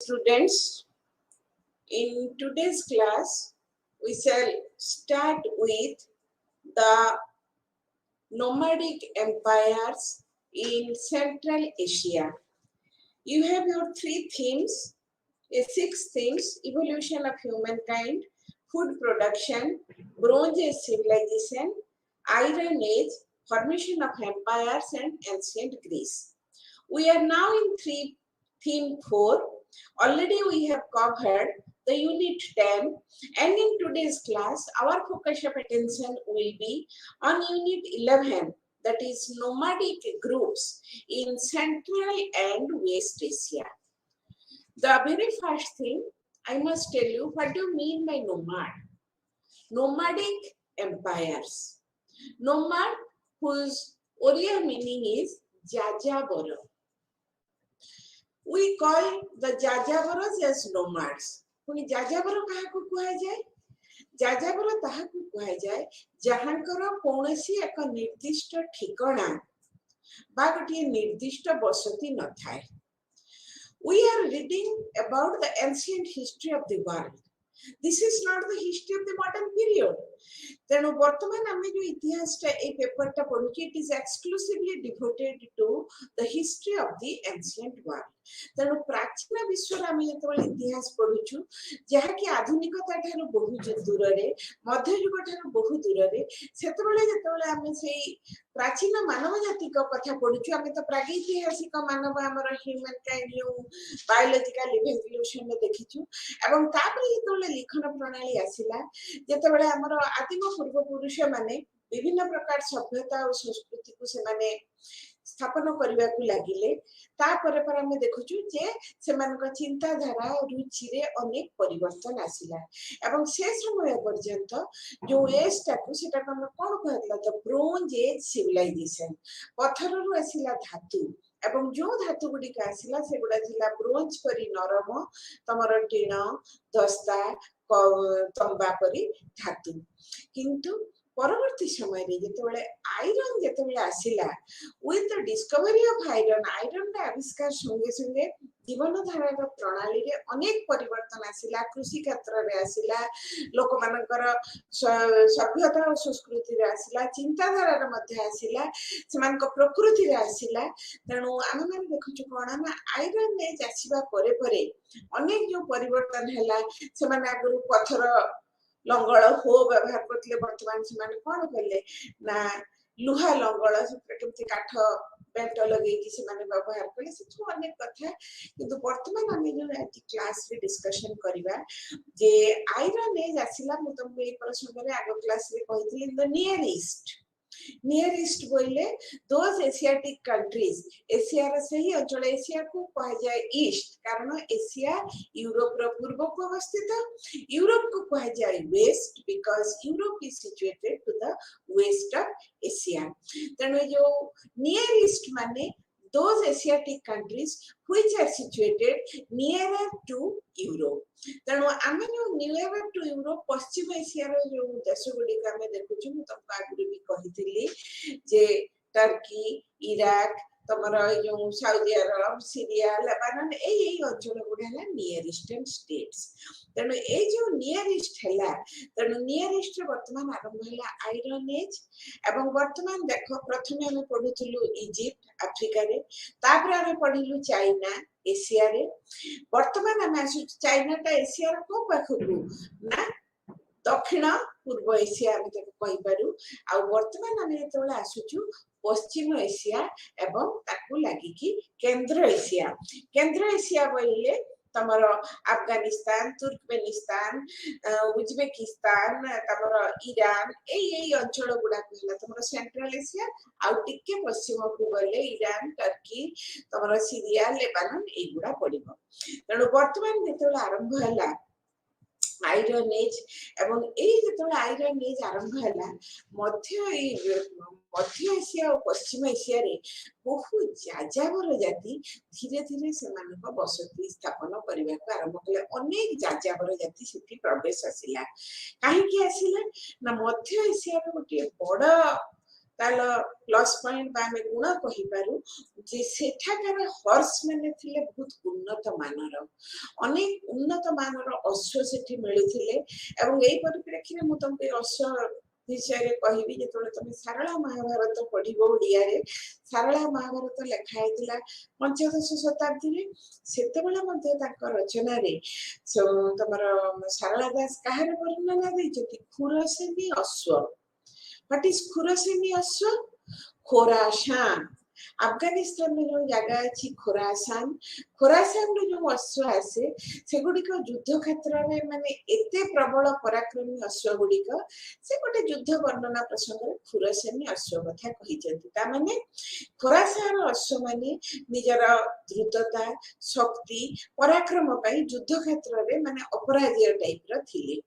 Students, in today's class, we shall start with the nomadic empires in Central Asia. You have your 3 themes, 6 themes: evolution of humankind, food production, Bronze Age civilization, Iron Age, formation of empires, and ancient Greece. We are now in theme 4. Already we have covered the unit 10, and in today's class our focus of attention will be on unit 11, that is nomadic groups in Central and West Asia. The very first thing I must tell you, what do you mean by nomad? Nomadic empires. Nomad, whose Oriya meaning is Jajabara. We call the Jajabaras as nomads. पुनी जाजाबर काहाकु कुहा जाय? जाजाबर ताहाकु कुहा जाय जहांकर कोनोसी एक निर्दिष्ट ठिकाना बा गोटे निर्दिष्ट बसति न थाए. We are reading about the ancient history of the world. This is not the history of the modern period. तेणु वर्तमान आमे जो इतिहास ए पेपर टा पढुची, it is exclusively devoted to the history of the ancient world. तेणु प्राचीन विश्व आमे जेतबेले इतिहास पढुछु जहा कि आधुनिकता ठारो बहुत दूर रे, मध्ययुग ठारो बहुत दूर रे, सेतबेले जेतबेले आमे सेई प्राचीन मानव जाति को कथा पढुछु, आमे तो प्रागैतिहासिक मानव हमर ह्यूमन काइंड यो बायोलॉजिकल इवोल्यूशन में देखिछु. एवं तापर जेतबेले लिखन प्रणाली आसिला, जेतबेले हमर आदिम पूर्व पुरुष माने विभिन्न प्रकार सभ्यता और संस्कृति को से माने स्थापन करबा को लागिले. तापर पर हम देखुछु जे सेमानक चिंता धारा रुचि रे अनेक परिवर्तन आसिला. एवं से समय पर्यंत जो एज टाकू सेटा हम कोन कहतला तो ब्रोंज एज सिविलाइजेशन. पत्थर रु आसिला धातु एवं जो धातु गुडी का आसिला से गुडा थिला ब्रोंज परी नरम, तमर टीण, दस्ता, तंबा परी धातु. किंतु परवर्ती समय रे जेतेबेले आयरन जेतेबेले आसिला, with the discovery of iron, iron रा आविष्कार संगे संगे जीवन धारा प्रणाली रे अनेक परिवर्तन आसिला. कृषि क्षेत्र रे आसिला, लोक मानकर सभ्यता और संस्कृति रे आसिला, चिंताधारा रे मध्य आसिला, सेमानक प्रकृति रे आसिला. तेणु आमे माने देखुछु कोन ना आयरन ने जासिबा परे परे अनेक जो परिवर्तन हैला. सेमाने आगु पत्थर लंगल हो व्यवहार करते, वर्तमान से माने कोन कले ना लुहा लंगल केमती काठ बेंट लगे कि से माने व्यवहार कले. से तो अनेक कथा, किंतु वर्तमान हम जो आज क्लास रे डिस्कशन करिबा जे आयरन एज आसिला. मु तुमके ए प्रसंग रे आगो क्लास रे कहितली the near east. Near east बोले दोज एशियाटिक कंट्रीज, एशिया रे सही अंचल एशिया को कहा जाए ईस्ट, कारण एशिया यूरोप रो पूर्व को अवस्थित. यूरोप को कहा जाए west because Europe is situated to the west of Asia. तेणु जो नियर ईस्ट माने those Asiatic countries which are situated nearer to Europe. तेणु आमे जो nearer to Europe पश्चिम एशिया रो जो देश गुडी का में देखुछु, मु तुमका आगु भी कहितली जे टर्की, इराक, तमरा जो सऊदी अरब, सीरिया, लेबानन ए अंचल गुडी हला नियर ईस्टर्न स्टेट्स. तेणु ए जो नियर ईस्ट हला, तेणु नियर ईस्ट रे वर्तमान आरंभ हला आयरन एज. एवं वर्तमान देखो प्रथमे हम पढुथलु इजिप्ट अफ्रीका रे, तापर हम पढिलु चाइना एशिया रे. वर्तमान हम आसु चाइना ता एशिया रो को पाखकु ना दक्षिण पूर्व एशिया हम तक कहि पारु. आ वर्तमान हम जेतबेले आसुछु पश्चिम एशिया एवं ताकू लागि कि केंद्र एशिया. केंद्र एशिया बोले तमरो अफगानिस्तान, तुर्कमेनिस्तान, उज्बेकिस्तान, तमरो ईरान ए अंचल गुडा कहला तमरो सेंट्रल एशिया. आ टिके पश्चिम को गले ईरान, टर्की, तमरो सीरिया, लेबानन ए गुडा पडिबो. तेणु वर्तमान जेतबेले आरंभ हला आयरन एज एवं ए जेतबेले आयरन एज आरंभ हला, मध्य एशिया और पश्चिम एशिया रे बहु जाजावर जाति धीरे धीरे सेमानक बसति स्थापन करबा को आरंभ कले. अनेक जाजावर जाति सेठी प्रवेश आसिला. काहे कि आसिला ना मध्य एशिया रे गोटे बड़ तालो प्लस पॉइंट बा में गुण कहि पारु जे सेठाकार हॉर्स माने थिले बहुत उन्नत मानर अनेक उन्नत मानर अश्व सेठी मिलुथिले एवं एई परिप्रेक्षी मु तुमके अश्व विषय कहबी जो तुम सारला महाभारत पढ़ो ओडिया रे सारला महाभारत लेखा होता पंचदश शताब्दी रचना रे तुम सारला दास कहार वर्णना देती खुरसेनी अश्व व्हाट इज खुरसेनी अश्व खोरासान अफगानिस्तान में जो जगह अच्छी खोरासान खोरासान जो अश्व आसे से गुड़िक युद्ध क्षेत्र में माने एते प्रबल पराक्रमी अश्व गुड़िक से गोटे युद्ध वर्णना प्रसंग में खुरसेनी अश्व कथा कही माने खोरासान अश्व माने निजर द्रुतता शक्ति पराक्रम पाई युद्ध क्षेत्र में माने अपराजीय टाइप रो थिले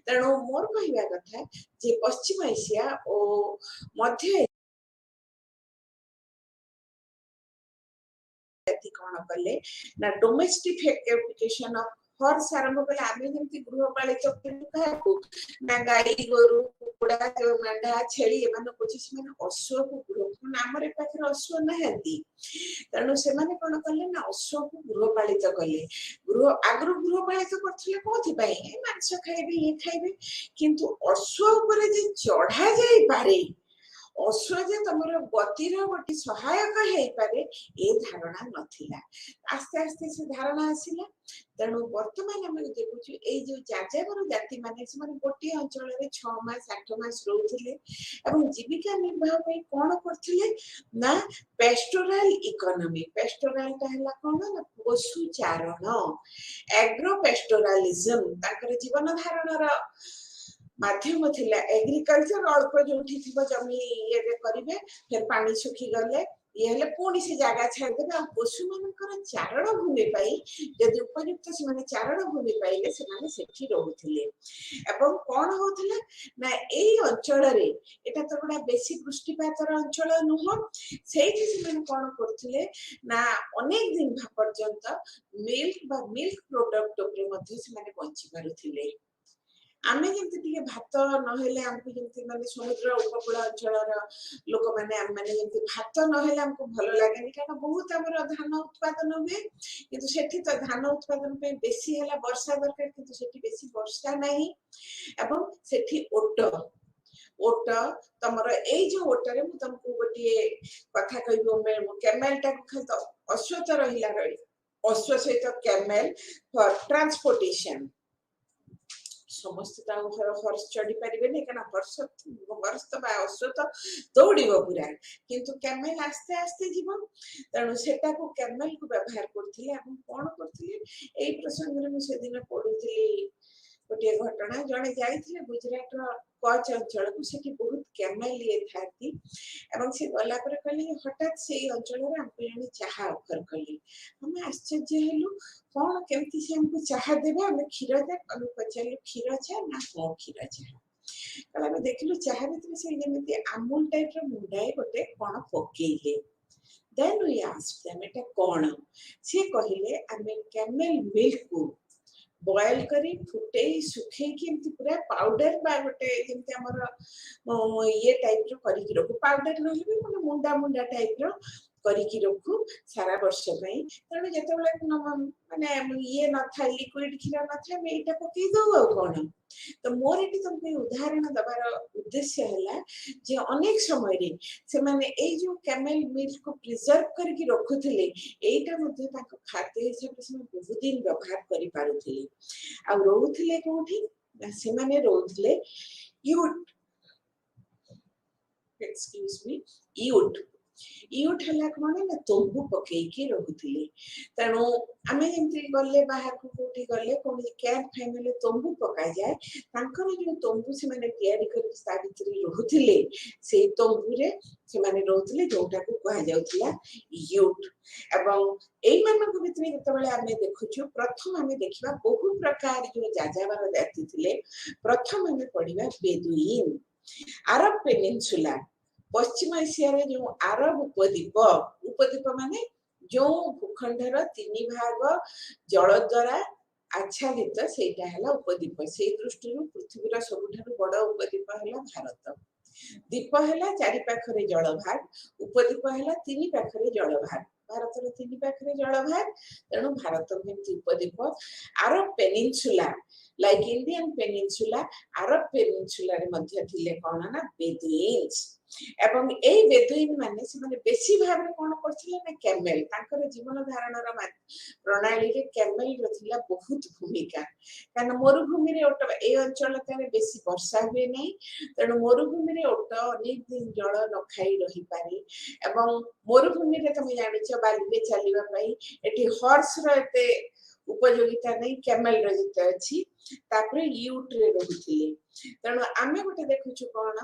तेणु मोर कहवा कथा जे पश्चिम एशिया और मध्य कौन कले ना डोमेस्टिफिकेशन ऑफ हॉर्स आरंभ कले आमे जेंति गृहपालित पशु ना गाई गोरु कुकुड़ा जो मेंढा छेली एमान कोछि माने अश्व को गृह हमरे पाखरे अश्व नहंती तेणु से माने कोन कले ना अश्व को गृहपालित कले गृह आग्रह गृहपालित करथिले कोथि पई मांस खाइबे ये खाइबे किंतु अश्व ऊपर जे चढ़ा जाई पारे अश्व जे तमर गतिर गोटे सहायक है पारे ए धारणा नथिला आस्ते आस्ते से धारणा आसिला तेणु वर्तमान हम देखुछु ए जो जाजावर जाति माने से माने गोटे अंचल रे 6 मास 8 मास रहउथिले एवं जीविका निर्वाह पे कोन करथिले ना पेस्टोरल इकोनॉमी पेस्टोरल ता हला कोन ना पशु चारण एग्रो पेस्टोरलिज्म ताकर जीवन धारणर माध्यम थिला एग्रीकल्चर अल्प जोठी थिबो जमी ये करिवे फिर पानी सुखी गले ये हले पुणी से जगह छाड़ देबे आ पशु मानकर चारण भूमि पाई यदि उपयुक्त से माने चारण भूमि पाइले से माने सेठी रहउथिले एवं कोन होथिले ना एई अंचल रे एटा तो बडा बेसी पुष्टिपातर अंचल नुह सेठी से माने कोन करथिले ना अनेक दिन पर्यंत मिल्क प्रोडक्ट उपरे मध्ये से माने बंची पारुथिले आमे जेंति टिके भात नहेले हमको जेंति माने समुद्र उपकूल अंचल लोक माने हम माने जेंति भात नहेले हमको भलो लागेनी कारण बहुत हमर धान उत्पादन हुए किंतु सेठी तो धान उत्पादन पे बेसी हला वर्षा दरकार किंतु सेठी बेसी वर्षा नाही एवं सेठी ओट तमर एई जो ओटरे मु तुमको गोटे कथा कहबो मैं कैमेल टा को खाली तो अश्व तो रहिला रही अश्व सहित कैमेल फॉर ट्रांसपोर्टेशन समस्त हर्ष चढ़ी पारे नहीं क्या हर्ष तो अश्व तो दौड़ब पूरा किंतु कैमेल आस्ते आस्ते जीव तेणु सेटा को कैमेल को व्यवहार करथिले हम कोन करथिले एई प्रसंग रे मुझे दिन पढुथिली गोटे घटना जने जाइथिले गुजरात रो कच्छ अंचल को सेठी बहुत कैमेल लिए थाती एवं से गला पर कहले हठात से अंचल रे हमको जने चाहा ऑफर कली हम आश्चर्य हेलु कोन केमती से हमको चाहा देबे हम खीर दे हम पचाली खीर छा ना हो खीर छा कला में देखलु चाहा भीतर से जेमिति अमूल टाइप रो मुंडाए गोटे कोन पकेइले देन वी आस्क्ड देम एटा कोन से कहिले हमें कैमेल मिल्क को बॉयल करी फुटे सुखे कि पूरा पाउडर बा गोटे जेमते हमर ये टाइप रो करी की रखु पाउडर रहले भी माने मुंडा मुंडा टाइप रो करी की रखु सारा वर्ष पई तने जते बेले माने ये न था लिक्विड खीरा न था मैं एटा पकई दो कोन तो मोर एटी तुमके उदाहरण दबार उद्देश्य हला जे अनेक समय रे से माने ए जो कैमेल मिल्क को प्रिजर्व करके रखुथिले एटा मध्ये ताको खाद्य हिसाब से बहुत दिन व्यवहार करि पारुथिले आ रोउथिले कोठी से माने रोउथिले यूट एक्सक्यूज मी यूट हला कोने ना तंबू पकई के रहुथिले तणो आमे जेंति गल्ले बाहर को कोठी गल्ले कोनी कैंप फैमिली तंबू पका जाए तांकर जो तंबू से माने तयारी कर सा भितरी रहुथिले से तंबू रे से माने रहुथिले जोटा को कहा जाउथिला यूट एवं एई मान को भितरी जतबेले आमे देखुछु प्रथम आमे देखिबा बहु प्रकार जो जाजावर जाति थिले प्रथम आमे पढिबा बेदुइन अरब पेनिनसुला पश्चिम एशिया रे जो अरब उपद्वीप माने जो भूखंडर 3 भाग जल द्वारा आच्छादित सेटा हला उपद्वीप से दृष्टि पृथ्वीर सबुठारु बड़ उपद्वीप हला भारत दीप है चारि पाखरे जलभार उपदीप है तीन पाखरे जलभार भारत तीन पाखरे जलभार तेणु भारत उपदीप अरब पेनिनसुला लाइक इंडियन पेनिनसुला अरब पेनिनसुला रे मध्य थिले कोन ना बेदुइन्स एवं एई बेदुइन माने से माने बेसी भाबरे कोन करथिले ना कैमेल तांकर जीवन धारण रा प्रणाली रे कैमेल रथिला बहुत भूमिका कारण मरुभूमि रे ओट ए अंचल तारे बेसी वर्षा हुए नै तेणु मरुभूमि रे ओट अनेक दिन जल न खाई रही पारे एवं मरुभूमि रे तुम जानिछ बाली रे चलीबा पई एठी हॉर्स रो एते उपयोगिता नहीं कैमेल रे जते अछि तापरे यूट रे रहुथिले तेणु आमे गोटे देखुछु कोन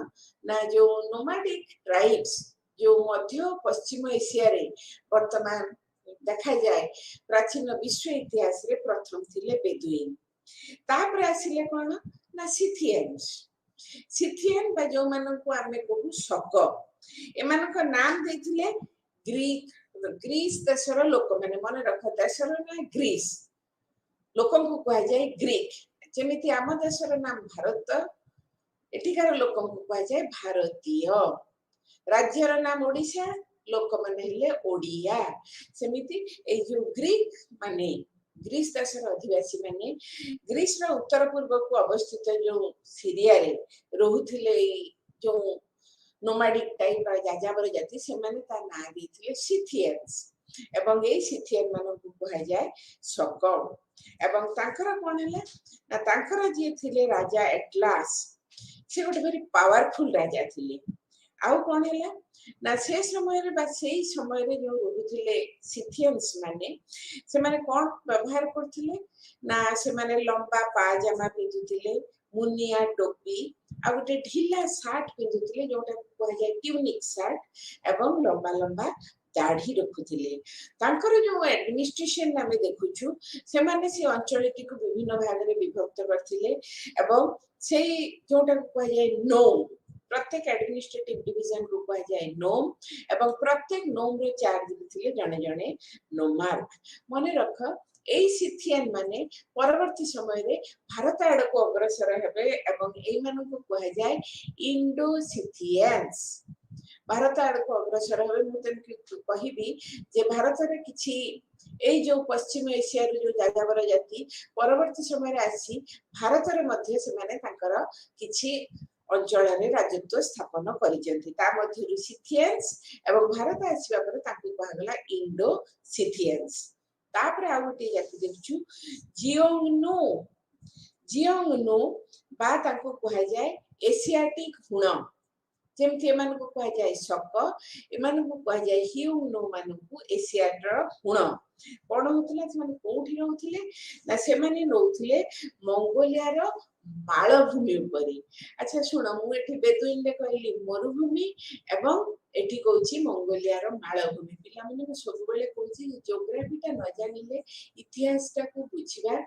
ना जो नोमैडिक ट्राइब्स जो मध्य पश्चिम एशिया रे वर्तमान देखा जाए प्राचीन विश्व इतिहास रे प्रथम थिले बेदुइन तापरे आसिले कोन ना सिथियन बा जो मानन को आमे कहू शक एमान को नाम देथिले ग्रीस देशर लोक माने मन रख देशर ना ग्रीस लोकन को कह जाए ग्रीक जेमिति आम देशर नाम भारत एठिकार लोकन को कह जाए भारतीय राज्यर नाम ओडिशा लोक माने हेले ओडिया सेमिति ए जो ग्रीक माने ग्रीस देशर अधिवासी माने ग्रीस रा उत्तर पूर्व को अवस्थित जो सीरिया रे रहुथिले जो नोमैडिक टाइप जाजाबर जाति से माने ता ना दिथिले सिथियंस एवं ए सिथियन मानन को कह जाए सकम एवं तांकर कोन हला ना तांकर जे थिले राजा एटलास से गोटे वेरी पावरफुल राजा थिले आउ कोन हला ना से समय रे बा सेही समय रे जो रहुथिले सिथियंस माने से माने कोन व्यवहार करथिले ना से माने लंबा पाजामा पिंधुथिले मुनिया टोपी आ गोटे ढिला शर्ट पिंधुथिले जोटा कह जाए ट्यूनिक शर्ट एवं लंबा लंबा दाढ़ी रखुथिले तांकर जो एडमिनिस्ट्रेशन नामे देखुछु से माने से अंचलटी को विभिन्न भाग रे विभक्त करथिले एवं से जोटा कह जाए नोम प्रत्येक एडमिनिस्ट्रेटिव डिवीजन को कह जाए नोम एवं प्रत्येक नोम रे चार्ज दिथिले जने जने नोमार्क माने रख ए सिथियन माने परवर्ती समय रे भारत आड़ को अग्रसर हेबे एवं ए मानु को कह जाए इंडो सिथियंस भारत आड़ को अग्रसर हेबे मुतन कहिबी जे भारत रे किछि ए जो पश्चिम एशिया रे जो जाजाबर जाति परवर्ती समय रे आसी भारत रे मध्य से माने तांकर किछि अंचल रे राजत्व स्थापन करिसेंती ता मध्य सिथियंस एवं भारत आसीबा पर ताकू कहगला इंडो सिथियंस तापरे आ गोटे जाति देखछु जियोंगनो बा ताको कह जाए एशियाटिक हुण जेमति एमान को कह जाए शक एमान को कह जाए हिउनो मान को एशियाटर हुण कोन होतला से माने कोठी रहउथिले ना से माने नउथिले मंगोलिया रो मालभूमि ऊपर अच्छा सुन मु एठी बेदुइन ले कहली मरुभूमि एवं एठी कहूची मंगोलिया रो मालभूमि पिला माने सब बेले कहूची ज्योग्राफीटा न जानिले इतिहासटा को बुझिबा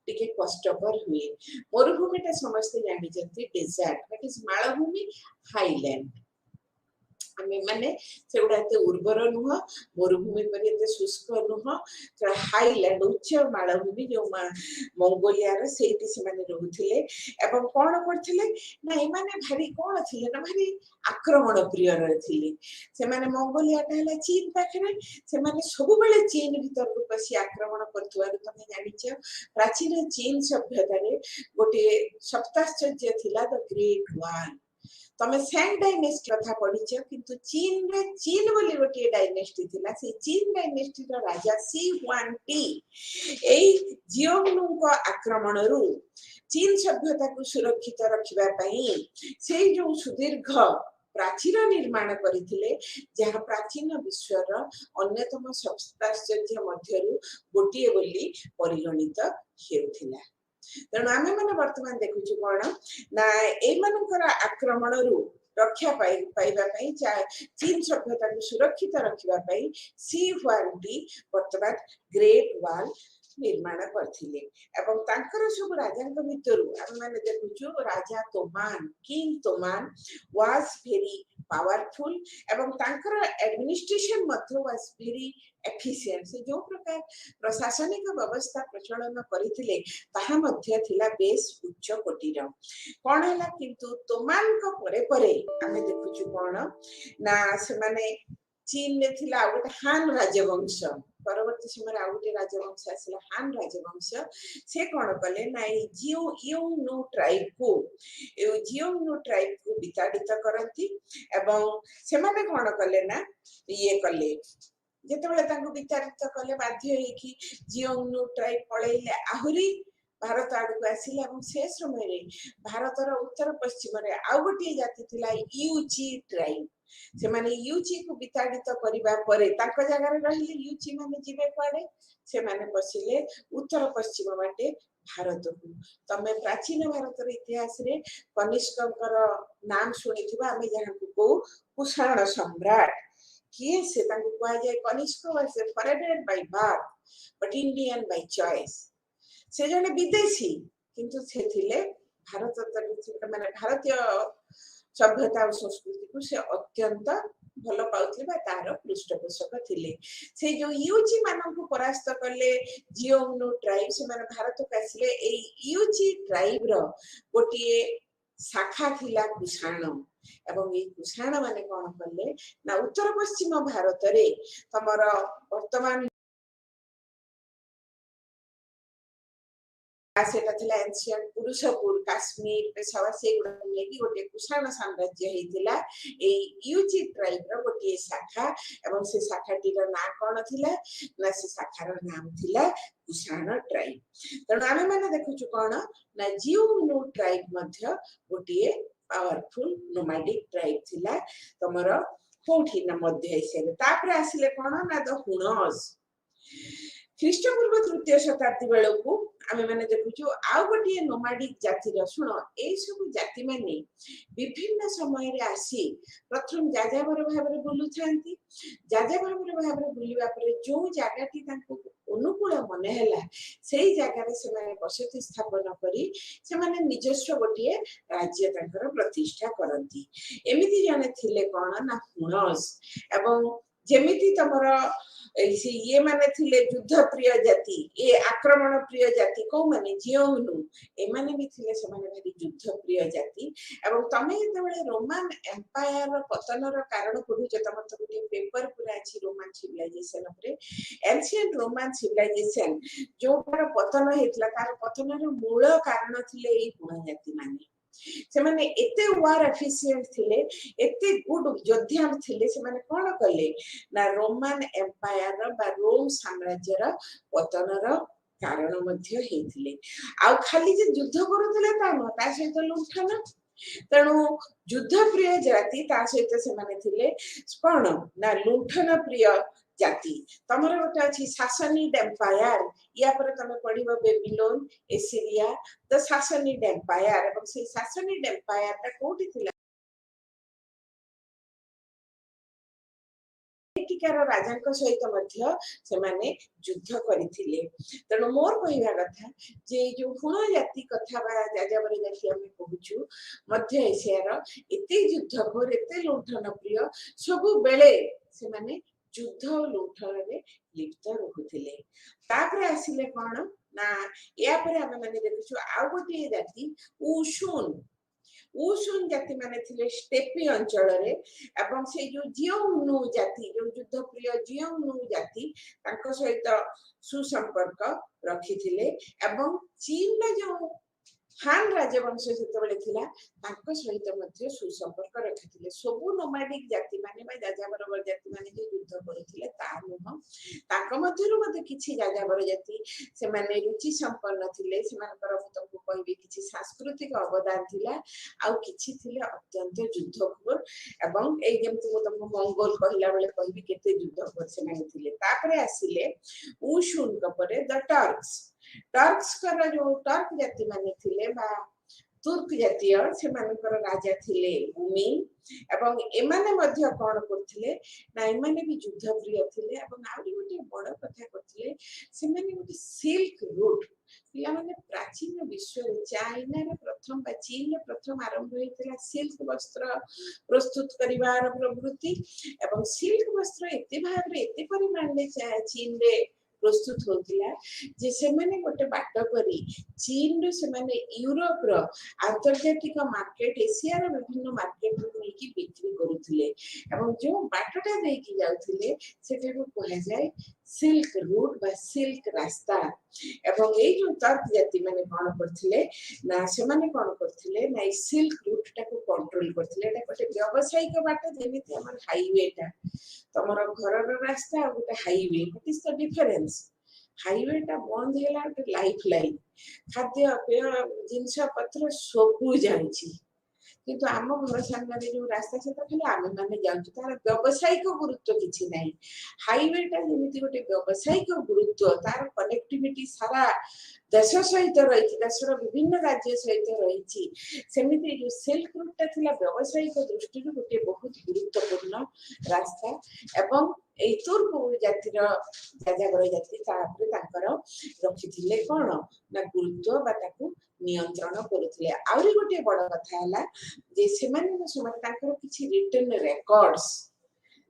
टिके कष्टकर हुए मरुभूमिटा समस्त जानि जंती डेजर्ट दैट इज मालभूमि हाईलैंड आमे माने सेउडाते उर्वर नुह मरुभूमि परिते शुष्क नुह तो हाईलैंड उच्च मालभूमि जो मंगोलिया रे सेठी से माने रहउथिले एवं कोन करथिले ना ए माने भारी कोन थिले ना भारी आक्रमण प्रिय रहथिले से माने मंगोलिया कहला चीन पाखरे से माने सब बेले चीन भीतर को पसी आक्रमण करथुवा तमे जानिछ प्राचीन चीन सभ्यता रे गोटे सप्ताश्चर्य थिला द ग्रेट वॉल तमे सैंग डायनेस्टी कथा पढिछ किंतु चीन रे चीन बोली गोटे डायनेस्टी थिला से चीन डायनेस्टी रो राजा सी हुआंटी एई जियोंगनु को आक्रमण रु चीन सभ्यता को सुरक्षित रखिबा पई से जो सुदीर्घ प्राचीर निर्माण करथिले जहा प्राचीन विश्वर अन्यतम सप्ताश्चर्य मध्यरु गोटे बोली परिगणित हेउथिला तेणु आमे माने वर्तमान देखुछु कोन ना ए मानकर आक्रमण रु रक्षा पाइबा पई चीन सभ्यता को सुरक्षित रखिबा पई सी हुआंटी वर्तमान ग्रेट वॉल निर्माण करथिले एवं तांकर सब राजांक भितरु हम माने देखुछु राजा तोमान किंग तोमान वाज वेरी पावरफुल एवं तांकर administration Madhya was very efficient से जो प्रकार प्रशासनिक व्यवस्था प्रचलन करथिले ताहा मध्य थिला बेस उच्च कोटिर कोन हला किंतु तोमान को परे परे आमे देखुछु कोन ना से माने चीन ने थिला आ गोटे हान राजवंश परवर्ती समय आ गोटे राजवंश आसला हान राजवंश से कोन कले ना जियोंगनु ट्राइब को विताड़ित करती एवं से माने कोन कले ना ये कले जेतेबेले तांको विताड़ित कले बाध्य हे कि जियोंगनु ट्राइब पळैले आहुरी भारत आडको आसिला एवं से समय रे भारतर उत्तर पश्चिम रे आ गोटे जाति थिला यूची ट्राइब से माने यूची को विताड़ित करिबा परे ताको जगह रे रहिले यूची माने जिबे पाडे से माने बसिले उत्तर पश्चिम बाटे भारत को तमे प्राचीन भारत रे इतिहास रे कनिष्ककर नाम सुनिथिबा हमें जहां को कुषाण सम्राट किए से ताको कहै जाय Kanishka was separated by birth but Indian by choice से जने विदेशी किंतु से थिले भारत माने भारतीय सभ्यता और संस्कृति को से अत्यंत भलो पाउथिबा तार पृष्ठपोषक थिले से जो यूची मानन को परास्त करले जियोंगनु ट्राइब से माने भारत को आसिले ए यूची ट्राइब रो गोटिए शाखा थिला कुषाण एवं ये कुषाण माने कोन करले ना उत्तर पश्चिम भारत रे तमर वर्तमान सेटा थिला एंशियंट पुरुषपुर काश्मीर पेशावर से गुडले की गोटे कुषाण साम्राज्य हेतिला ए यूची ट्राइब रो गोटे शाखा एवं से शाखाटी रो ना कोन थिला ना से शाखार नाम थिला कुषाण ट्राइब तण आमे माने देखुछु कोन ना जियोंगनु ट्राइब मध्य गोटे पावरफुल नोमैडिक ट्राइब थिला तमरो कोठी ना मध्य एशिया रे तापर आसिले कोन ना द हुनस ख्रीष्टपूर्व तृतीय शताब्दी बेलू आमे माने देखुछु आ गोटे नोमैडिक जाति रो सुनो ए सब जाति माने विभिन्न समय रे आसी प्रथम जाजावर भाबरे बुलु थांती जाजावर भाबरे बुलिबा परे जो जागाटी तांको अनुकूल मने हला सेही जागा रे से माने बसति स्थापन करी से माने निजस्व गोटे राज्य तांकर प्रतिष्ठा करंती एमिति जाने थिले कोन ना हुनस एवं जेमिति तमरो ये माने थिले युद्ध प्रिय जाति ए आक्रमण प्रिय जाति को माने जियोंगनु ए माने भी थिले से माने भारी युद्ध प्रिय जाति एवं तमे जेतेबेले रोमन एम्पायर रो पतन रो कारण पढु जे तमर तो गोटे पेपर पूरा अछि रोमन सिविलाइजेशन ऊपर एंशिएंट रोमन सिविलाइजेशन जो पर पतन हेतला तार पतन रो मूल कारण थिले ए गुण जाति माने से माने एते वार एफिशिएंट थिले एते गुड योद्धा थिले से माने कोन कले ना रोमन एम्पायर रो बा रोम साम्राज्य रो पतन रो कारण मध्य हेथिले आ खाली जे युद्ध करथले ता सहित लुंठन तेणु युद्ध प्रिय जाति ता सहित से माने थिले कोन ना लुंठन प्रिय जाति तमर गोटे अछि सासनीड एम्पायर या पर तमे पढिबो बेबीलोन एसिरिया द सासनीड एम्पायर एवं से सासनीड एम्पायर ता कोठी थिला एटिकार राजांक सहित मध्य से माने युद्ध करिथिले तेणु मोर कहिबा कथा जे जो हुण जाति कथा बा जाजावर जाति हम कहूछु मध्य एशिया रो एते युद्ध घोर एते लुंठन प्रिय सब बेले से माने युद्ध लुंठन रे लिप्त रहुथिले तापर आसिले कोन ना या पर हम माने देखछु आ गोटे जाति उशुन जाति माने थिले स्टेपी अंचल रे एवं से जो जियोंगनु जाति जो युद्ध प्रिय जियोंगनु जाति तांको सहित सुसंपर्क रखिथिले एवं चीन रे जो हान राजवंश जेतेबेले थिला तांको सहित मध्ये सुसंपर्क रखिथिले सबु नोमैडिक जाति माने बा जाजावर जाति माने जे युद्ध करथिले ता नुह तांको मध्यरु मध्ये किछि जाजावर जाति से माने रुचि संपन्न थिले से मानकर तुमको कहबी किछि सांस्कृतिक अवदान थिला आ किछि थिले अत्यंत युद्धखोर एवं ए जेमति तुमको मंगोल कहिला बेले कहबी केते युद्धखोर से माने थिले तापरे आसिले उशुन कपरे द टर्क्स कर जो टर्क जाति माने थिले बा तुर्क जातीय से राजा थिले भूमि एवं एमाने मध्य कौन करथिले ना एमाने भी युद्ध प्रिय थिले एवं आउरी गोटे बड़ कथा करथिले से माने गोटे सिल्क रूट पिला माने प्राचीन विश्व रे चाइना रे प्रथम बा चीन रे प्रथम आरंभ होइतिला सिल्क वस्त्र प्रस्तुत करिवार प्रवृत्ति एवं सिल्क वस्त्र एते भाग रे एते परिमाण रे चीन रे प्रस्तुत होतिला जे से माने गोटे बाट करी चीन रो से माने यूरोप रो आंतर्जातिक मार्केट एशिया रो विभिन्न मार्केट रो नेकी बिक्री करूथिले एवं जो बाटटा देकी जाउथिले सेटा को कहला जाय सिल्क रूट बा सिल्क रास्ता एवं ए जो तर्क जाति माने कोन करथिले ना से माने कोन करथिले ना ई सिल्क रूट टा को कंट्रोल करथिले एटा गोटे व्यावसायिक बाट जेमिति हमर हाईवे टा तमरो घर रो रास्ता और गोटे highway what is the difference highway टा बंद हैला गोटे लाइफ लाइन खाद्य पेय जिनस पत्र सबु जानिछि किंतु आम घर सामने जो रास्ता से तो खाली आमे माने जाउछु तार व्यावसायिक गुरुत्व किछि नाही हाईवे टा जेमिति गोटे व्यावसायिक गुरुत्व तार कनेक्टिविटी सारा देश सहित रही देशर विभिन्न राज्य सहित रही सेमिति जो सिल्क रूट टा थिला व्यावसायिक दृष्टि गोटे बहुत गुरुत्वपूर्ण रास्ता एवं ए तुर्क जातिर जाजागर जाति तापर तांकर रखिथिले कोन ना गुरुत्व बा ताकू नियंत्रण करुथिले आउरी गोटे बड़ कथा हला जे सेमान समय तांकर किछि रिटन रेकॉर्ड्स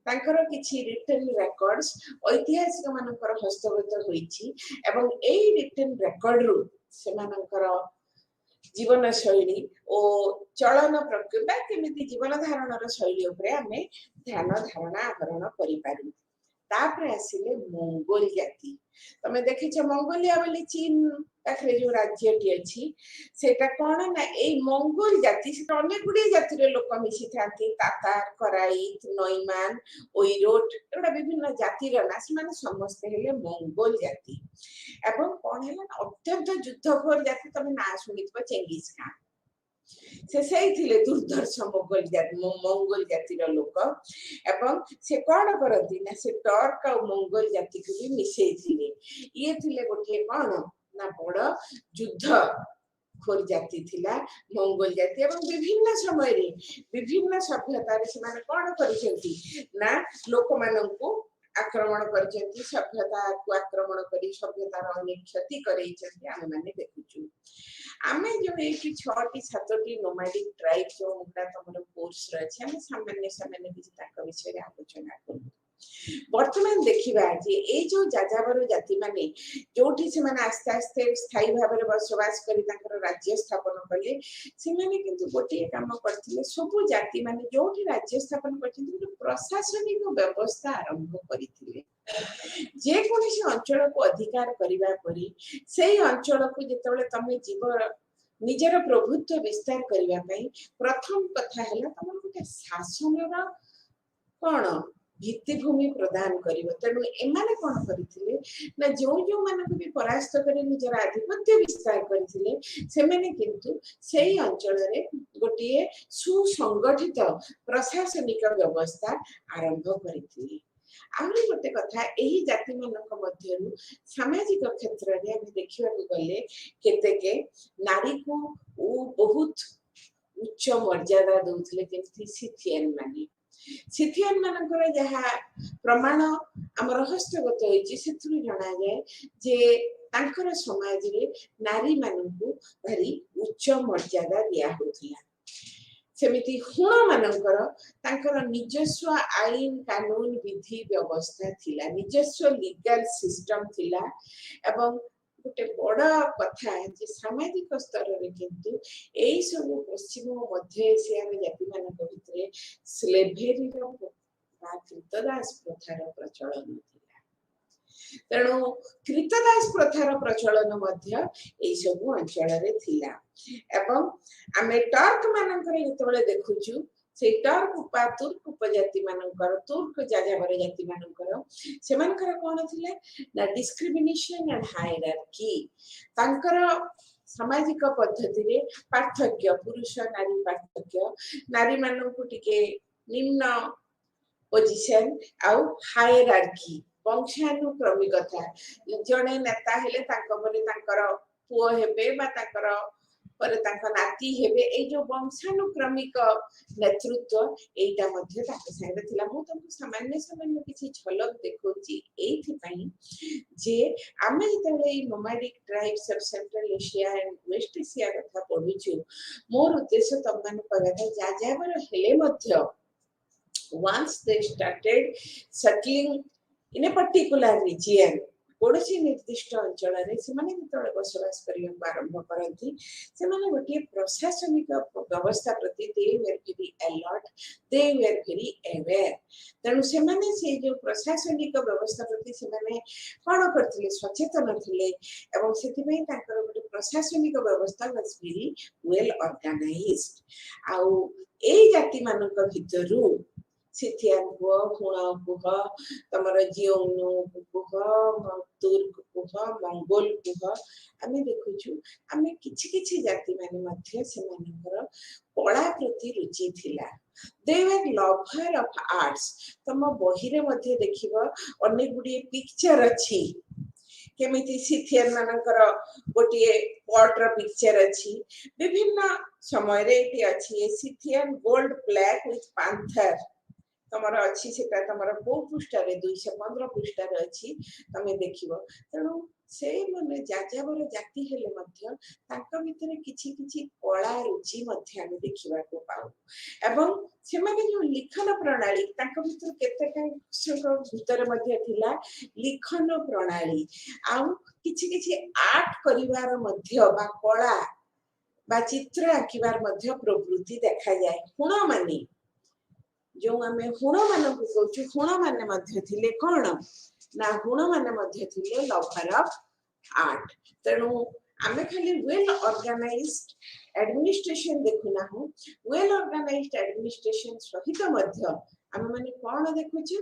तांकर किछि रिटन रेकॉर्ड्स ऐतिहासिक मानकर हस्तगत होईछि एवं एई रिटन रेकॉर्ड रु सेमानकर जीवन शैली और चलन प्रक्रिया केमिति जीवन धारणर शैली उपरे हमें ध्यान धारणा आहरण करि पारु तापर आसिले मंगोल जाति तमे देखिछ मंगोलिया बोली चीन पाखरे जो राज्यटी अछि सेटा कोन ना ए मंगोल जाति से अनेक गुडी जाति रे लोक मिसी थांती तातार कराइत नईमान ओइरोट एटा विभिन्न जाति रे ना से माने समस्त हेले मंगोल जाति एवं कोन हेला अत्यंत युद्धखोर जाति तमे ना सुनितबा चेंगिस खान से सही थिले दुर्धर्ष मंगोल जाति रो लोक एवं से कोन करती ना से टर्क और मंगोल जाति को भी मिसई थिले ये थिले गोटे कोन ना बड़ युद्ध खोर जाति थिला मंगोल जाति एवं विभिन्न समय रे विभिन्न सभ्यता रे से माने कोन करिसेंती ना लोक माननकु आक्रमण करछंती सभ्यता को आक्रमण करी सभ्यता रो अनेक क्षति करैछंती आमे माने देखुछु आमे जो एकी 6 टी 7 टी नोमैडिक ट्राइब जो मुंडा तमरो कोर्स रे छै हम सामान्य सामान्य किछि ताक विषय रे आलोचना करू वर्तमान देखिबा जे ए जो जाजाबर जाति माने जोठी से माने आस्ते आस्ते स्थायी भाव रे बसवास करी ताकर राज्य स्थापन करले से माने किंतु गोटे काम करथिले सब जाति माने जोठी राज्य स्थापन करथिले प्रशासनिक व्यवस्था आरंभ करिथिले जे कोनसी अंचल को अधिकार करिबा परी सेही अंचल को जेतेबेले तमे जीव निजर प्रभुत्व विस्तार करिबा पई प्रथम कथा हला तमर गोटे शासनर कोन भित्तिभूमि प्रदान करिवो तेनु एमाने कोन करिथिले ना जो जो मानक भी परास्त करे निजर आधिपत्य विस्तार करिथिले से माने किंतु सेही अंचल रे गोटिए सुसंगठित प्रशासनिक व्यवस्था आरंभ करिथिले आउरी गोटे कथा एही जाति मानक मध्यरु सामाजिक क्षेत्र रे हम देखिबा गले केतेके नारी को ओ बहुत उच्च मर्यादा दउथिले केमथि सिथियन माने सिथियन मानकर जहा प्रमाण हमर हस्तगत होइछि सेथुरु जणा जाय जे तांकर समाज रे नारी मानकु भारी उच्च मर्यादा दिया होथिला सेमिति हुण मानकर तांकर निजस्व आईन कानून विधि व्यवस्था थिला निजस्व लीगल सिस्टम थिला एवं गोटे बड़ कथा जे सामाजिक स्तर रे किंतु एई सब पश्चिम मध्य एशिया रे जाति मानक भितरे स्लेभरी रो कृतदास प्रथार प्रचलन थिला तेणु कृतदास प्रथार प्रचलन मध्य एई सब अंचल रे थिला एवं आमे टर्क मानकर जेतेबेले देखुछु से टर्क उपा तुर्क उपजाति मानकर तुर्क जाजाबर जाति मानकर सेमानकर कोन थिले ना डिस्क्रिमिनेशन एंड हायरार्की तांकर सामाजिक पद्धति रे पार्थक्य पुरुष नारी पार्थक्य नारी मानकु टिके निम्न पोजीशन आउ हायरार्की वंशानुक्रमिकता जणे नेता हेले तांको बरे तांकर पुओ हेबे बा तांकर पर तांका नाती हेबे ए जो वंशानुक्रमिक नेतृत्व एटा मध्ये ताके संगे थिला मु तुमको सामान्य सामान्य किछि झलक देखौची एथि पई जे आमे जतले nomadic tribes of central Asia and west Asia कथा पढुछु मोर उद्देश्य तम मान कहता जाजाबर हेले मध्ये once they started settling in a particular region कोडसी निर्दिष्ट अंचल रे से माने जेतले बसवास करिया आरंभ करंती से माने गोटे प्रशासनिक व्यवस्था प्रति they were very alert they were very aware तनु से माने से जो प्रशासनिक व्यवस्था प्रति से माने कोन करथिले सचेतन थिले एवं सेति पई ताकर गोटे प्रशासनिक व्यवस्था वाज वेरी वेल ऑर्गेनाइज्ड आउ ए जाति मानक भितरु सिथियान को हुणा कुह तमर जियोनु कुह तुर्क कुह मंगोल कुह आमे देखुछु आमे किछि किछि जाति माने मध्ये से मानकर कला प्रति रुचि थिला दे वर लवर ऑफ आर्ट्स तम बहिरे मध्ये देखिबो अनेक गुडी पिक्चर अछि केमिति सिथियन मानकर गोटिए पॉटर पिक्चर अछि विभिन्न समय रे एटी अछि Scythian gold black with panther तमर अछि सेटा तमर को पृष्ठ रे 215 पृष्ठ रे अछि तमे देखिबो तनो से माने जाजाबर जाति हेले मध्ये तांका भितरे किछि किछि कला रुचि मध्ये हम देखिबा को पाउ एवं से माने जो लिखन प्रणाली तांका भितर केते भितर मध्ये थिला लिखन प्रणाली आ किछि किछि आर्ट करिवार मध्ये बा कला बा चित्र आकिबार मध्ये प्रवृत्ति देखा जाय हुण माने जो आमे हुण मान को कहूछु हुण माने मध्ये थिले कोन ना हुण माने मध्ये थिले लवर ऑफ आर्ट तेणु आमे खाली वेल ऑर्गेनाइज्ड एडमिनिस्ट्रेशन देखुना हो वेल ऑर्गेनाइज्ड एडमिनिस्ट्रेशन सहित मध्ये आमे माने कोन देखुछु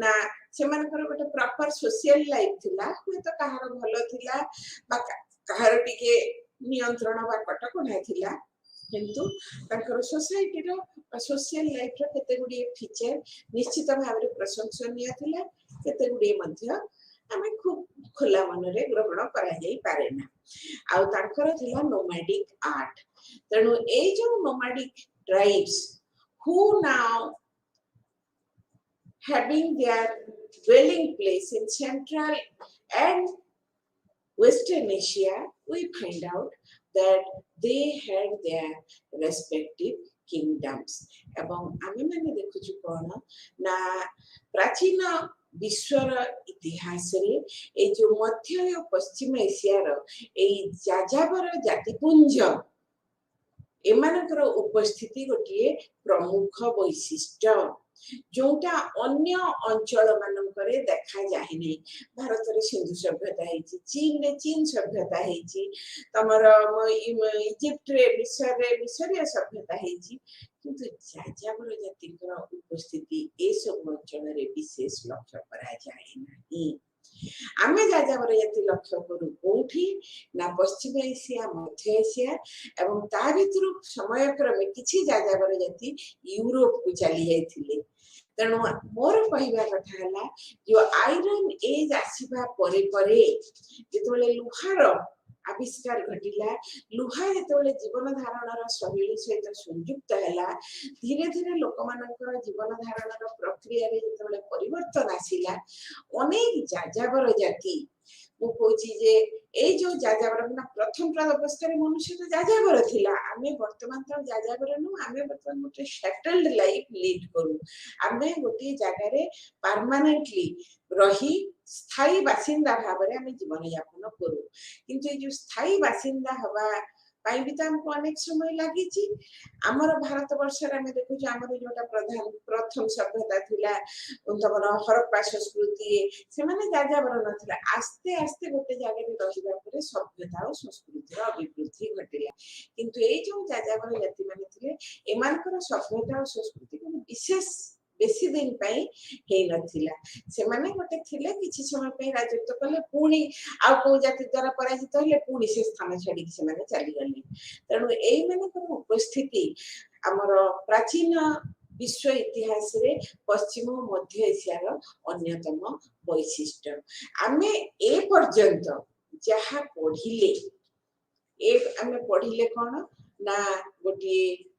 ना से मानकर गोटे प्रॉपर सोशल लाइफ थिला होय तो कहार भलो थिला बा कहार टिके नियंत्रण बा कटकणा थिला किंतु ताकर सोसाइटी रो सोशल लाइफ रो केते गुडी फीचर निश्चित भाबरे प्रशंसनीय थिला केते गुडी मध्ये आमे खूब खुला मन रे ग्रहण करा जाई पारे ना आ ताकर थिला नोमैडिक आर्ट तणु ए जो nomadic tribes who now having their dwelling place in central and western Asia we find out that they had their respective kingdoms एवं आमे माने देखुछु कोन ना प्राचीन विश्वर इतिहास रे ए जो मध्य और पश्चिम एशिया रो ए जाजाबर जातिपुंज एमानकर उपस्थिति गोटिए प्रमुख वैशिष्ट्य जोटा अन्य अंचल मानकरे देखा जाय नै भारत रे सिंधु सभ्यता हेची चीन रे चीन सभ्यता हेची तमर इजिप्ट रे मिस्र सभ्यता हेची किंतु जाजाबर जातिकर उपस्थिति ए सब अंचल रे विशेष लक्ष्य करा जाय नै आमे जाजाबर जाति लक्ष्य करू कोठी ना पश्चिम एशिया मध्य एशिया एवं ता भितरु समय क्रमे किछि जाजाबर जाति यूरोप को चली जायथिले तेणु मोर कहवा कथा हला जो आयरन एज आसीबा परे परे जेतोले लुहार आविष्कार घटिला लुहा जेतोले जीवन धारणर शैली सहित संयुक्त हला धीरे धीरे लोक मानकर जीवन धारणर प्रक्रिया रे जेतोले परिवर्तन आसीला अनेक जाजाबर जाति मु कोची जे ए जो जाजाबर ना प्रथम अवस्था रे मनुष्य तो जाजाबर थिला आमे वर्तमान तो जाजाबर नु आमे वर्तमान गोटे सेटल्ड लाइफ लीड करू आमे गोटे जगह रे परमानेंटली रही स्थायी बासिंदा भाबरे आमे जीवन यापन करू किंतु जो स्थायी बासिंदा हवा पाई भी तो हमको अनेक समय लागी छी हमर भारत वर्ष रे हमें देखु जे हमर जोटा प्रधान प्रथम सभ्यता थिला तमर हरप्पा संस्कृति से माने जाजाबर नथिला आस्ते आस्ते गोटे जगह रे रहिबा परे सभ्यता और संस्कृति रो अभिवृद्धि घटिला किंतु ए जो जाजाबर जाति माने थिले एमानकर सभ्यता और संस्कृति को विशेष बेसी दिन पई हे नथिला से माने गोटे थिले किछि समय पई राजत्व कले पुणी आ को जाति द्वारा पराजित हले पुणी से स्थान छाडी से माने चली गले तणु एई माने को उपस्थिति हमर प्राचीन विश्व इतिहास रे पश्चिम मध्य एशिया रो अन्यतम वैशिष्ट्य आमे ए पर्यंत जहा पढिले ए आमे पढ़िले कोन ना गोटे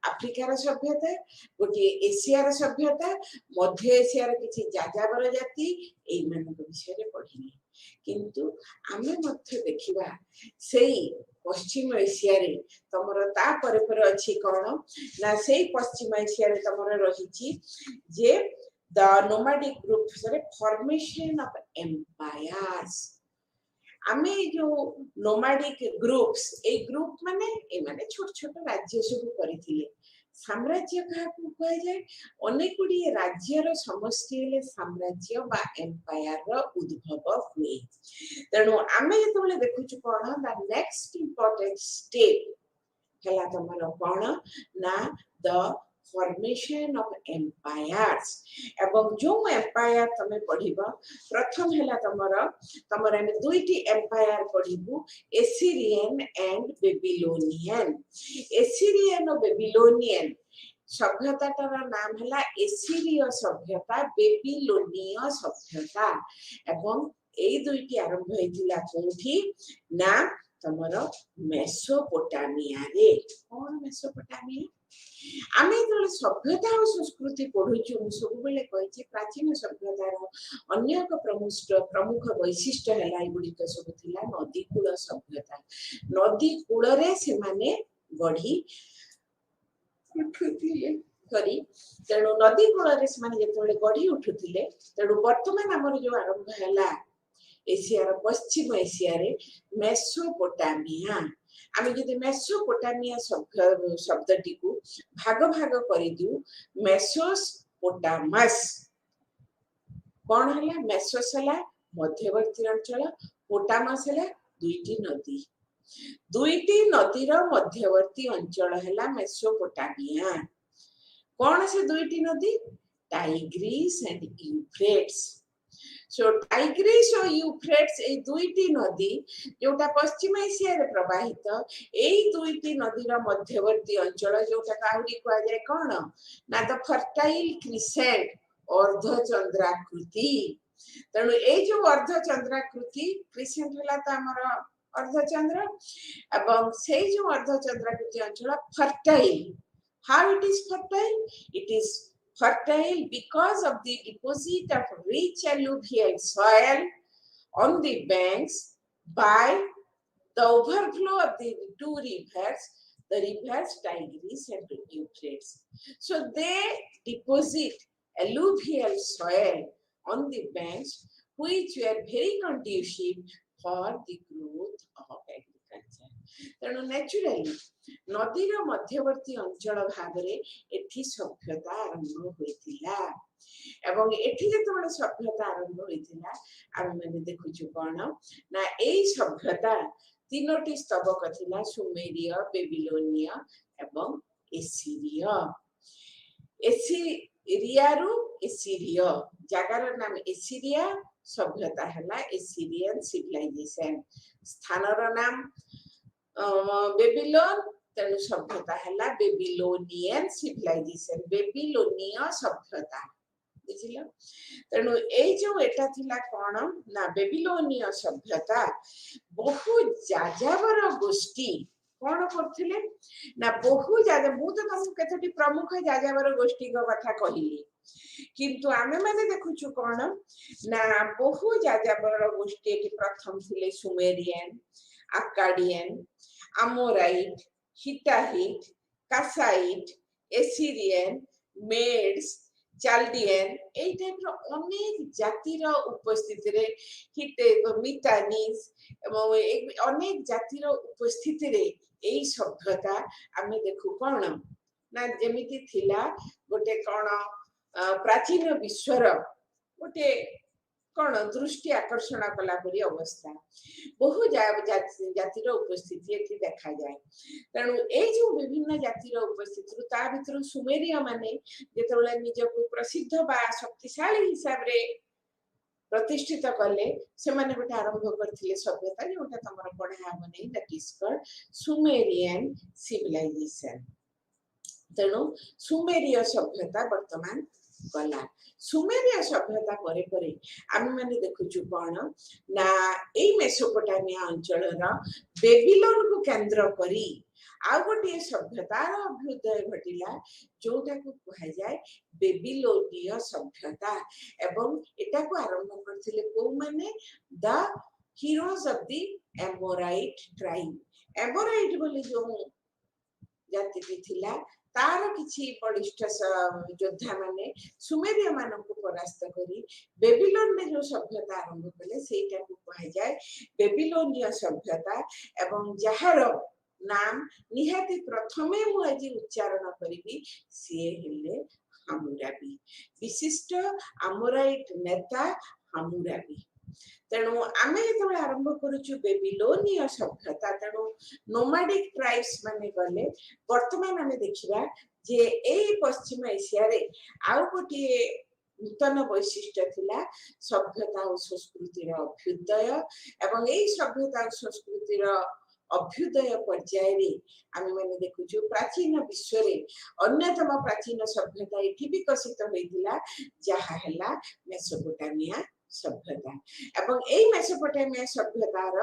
आफ्रिकार सभ्यता गोटे एशियार सभ्यता मध्य एशियार किछि जाजावर जाति एई मानक विषय रे पढ़िले किंतु आमे मध्य देखिबा सेई पश्चिम एशिया रे तमर ता पर अछि कोन ना सेई पश्चिम एशिया रे तमर रहिछि जे the nomadic groups are formation of empires आमे जो nomadic groups ए ग्रुप माने छोट छोट राज्य सब करिथिले साम्राज्य कहा कहै जाय अनेक गुडी राज्यर समष्टि ले साम्राज्य बा एम्पायर रो उद्भव हुए तेणु आमे जेतबेले देखुछु कोन द नेक्स्ट इंपोर्टेंट स्टेप हला तमरो कोन ना द formation of empires एवं जो एम्पायर तमे पढिबा प्रथम हला तमर हम दुईटी एम्पायर पढिबु एसिरियन एंड बेबीलोनियन एसिरियन और बेबीलोनियन सभ्यताटार नाम हला एसिरिय सभ्यता बेबीलोनिय सभ्यता एवं एई दुईटी आरंभ हेतिला कोठी ना तमर मेसोपोटामिया रे कोन मेसोपोटामिया आमे जो सभ्यता और संस्कृति पढुछु सब बेले कहि प्राचीन सभ्यतार अन्य एक प्रमुख वैशिष्ट्य है लाई गुडी के सब थिला नदी कूल सभ्यता नदी कूल रे से माने गढी उठुथिले करी तेणु नदी कूल रे से माने जेतबेले गढी उठुथिले तेणु वर्तमान हमर जो आरंभ हैला एशिया रो पश्चिम एशिया रे मेसोपोटामिया आमे जदि मेसोपोटामिया शब्दटी को भाग भाग करि दिउ मेसोस पोटामस कोन हला मेसोस हला मध्यवर्ती अंचल पोटामस हला दुईटी नदी रो मध्यवर्ती अंचल हला मेसोपोटामिया कोन से दुईटी नदी Tigris and Euphrates so Tigris और यूफ्रेट्स ए दुईटी नदी जोटा पश्चिम एशिया रे प्रवाहित एई दुईटी नदी रा मध्यवर्ती अंचल जोटा काउडी को जाय कोन ना द फर्टाइल क्रिसेंट अर्धचंद्राकृति तेणु ए जो अर्धचंद्राकृति क्रिसेंट हला त हमर अर्धचंद्र एवं से जो अर्धचंद्राकृति अंचल fertile how it is fertile it is fertile because of the deposit of rich alluvial soil on the banks by the overflow of the two rivers, the rivers Tigris and Euphrates. So they deposit alluvial soil on the banks which were very conducive for the growth of agriculture. तेणु नेचुराली नदी रो मध्यवर्ती अंचल भाग रे एठी सभ्यता आरंभ होइतिला एवं एठी जेतबेले सभ्यता आरंभ होइतिला आमे माने देखुछु कोन ना एई सभ्यता तीनोटी स्तबक थिला सुमेरिय बेबीलोनिय एवं एसिरिय एसिरियारु एसिरिय जगार नाम एसिरिया सभ्यता हला एसिरियन सिविलाइजेशन स्थानर नाम बेबीलोन तेणु सभ्यता हला बेबीलोनियन सिविलाइजेशन बेबीलोनिय सभ्यता बुझिलो तेणु ए जो एटा थिला कोन ना बेबीलोनिय सभ्यता बहु जाजावर गोष्ठी कोन करथिले ना बहु जाजा मु तो तुम केतोटी प्रमुख जाजावर गोष्ठी को कथा कहिली किंतु आमे माने देखुछु कोन ना बहु जाजावर गोष्ठी के प्रथम थिले Sumerian Akkadian Amorite, Hittite, Kassite, Assyrian, Medes, Chaldean এই টাইপের অনেক জাতির উপস্থিতিরে হিটে মিতানিস এবং অনেক জাতির উপস্থিতিরে এই সভ্যতা আমি দেখু কোন না যেমিতি থিলা গোটে কোন প্রাচীন বিশ্বর গোটে कोन दृष्टि आकर्षण कला परी अवस्था बहु जातिर उपस्थिति एठी देखा जाय तेणु ए जो विभिन्न जातिर उपस्थिति ता भितर सुमेरिय माने जेतबेले निजको प्रसिद्ध बा शक्तिशाली हिसाब रे प्रतिष्ठित कले से माने गोटे आरंभ करथिले सभ्यता जोटा तमर पढा हबने that is called Sumerian civilisation तेणु सुमेरिय सभ्यता वर्तमान गला सुमेरिया सभ्यता परे परे आम मैंने देखुचु कौन ना ए मेसोपोटामिया अंचल बेबीलोन को केंद्र करी आउ गोटे सभ्यतार अभ्युदय घटिला जोटा को कहा जाए बेबीलोनीय सभ्यता एवं एटा को आरंभ करथिले को माने the heroes of the Amorite tribe Amorite बोली जो जाति थिला तार किछि बलिष्ठ योद्धा माने सुमेरिया मानन को परास्त करी बेबीलोन में जो सभ्यता आरंभ कले सेटा को कहा जाए बेबीलोनीय सभ्यता एवं जहार नाम निहाती प्रथमे मु आज उच्चारण करिबी से हेले हामुराबी विशिष्ट अमोराइट नेता हामुराबी तेणु आमे जेतबे आरंभ करूछु बेबीलोनीय सभ्यता तेणु नोमाडिक ट्राइब्स माने गले वर्तमान आमे देखिबा जे एई पश्चिम एशिया रे आउ गोटे नूतन वैशिष्ट्य थिला सभ्यता और संस्कृतिर अभ्युदय एवं एई सभ्यता और संस्कृतिर अभ्युदय पर्याय रे आमे माने देखुछु प्राचीन विश्व रे अन्यतम प्राचीन सभ्यता एठी विकसित होइतिला जहा हला मेसोपोटामिया सभ्यता एवं एई मेसोपोटामिया सभ्यतार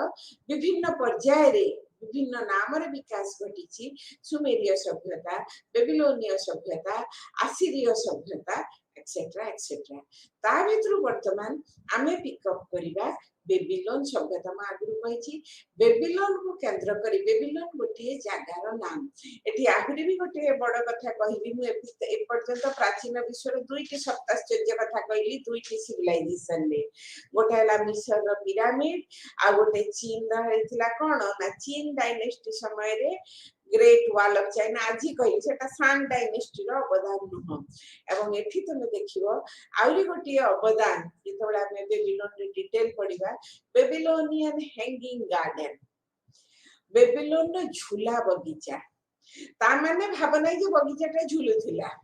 विभिन्न पर्याय रे विभिन्न नाम रे विकास घटिछि सुमेरिय सभ्यता बेबीलोनीय सभ्यता आसीरिय सभ्यता एक्सेट्रा एक्सेट्रा ता भितरु वर्तमान आमे पिकअप करिबा बेबीलोन सभ्यता मा आगु कहिछि बेबीलोन को केंद्र करी बेबीलोन गोटे जगार नाम एठी आहुरी भी गोटे बड़ कथा कहिबी मु ए पर्यंत प्राचीन विश्व रे दुईटी सप्ताश्चर्य कथा कहिली दुईटी सिविलाइजेशन ले गोटे हला मिस्र रो पिरामिड आ गोटे चीन रा हेतिला कोन ना चीन डायनेस्टी समय रे ग्रेट वॉल ऑफ चाइना आज कहि सेटा सांग डायनेस्टी रो अवदान नुह एवं एठी तमे देखिबो आउरी गोटे अवदान जेतबेला मे बेबीलोन रे डिटेल पढिबा बेबीलोनियन हैंगिंग गार्डन बेबीलोन रो झूला बगीचा ता माने भावना जे बगीचाटा झुलुथिला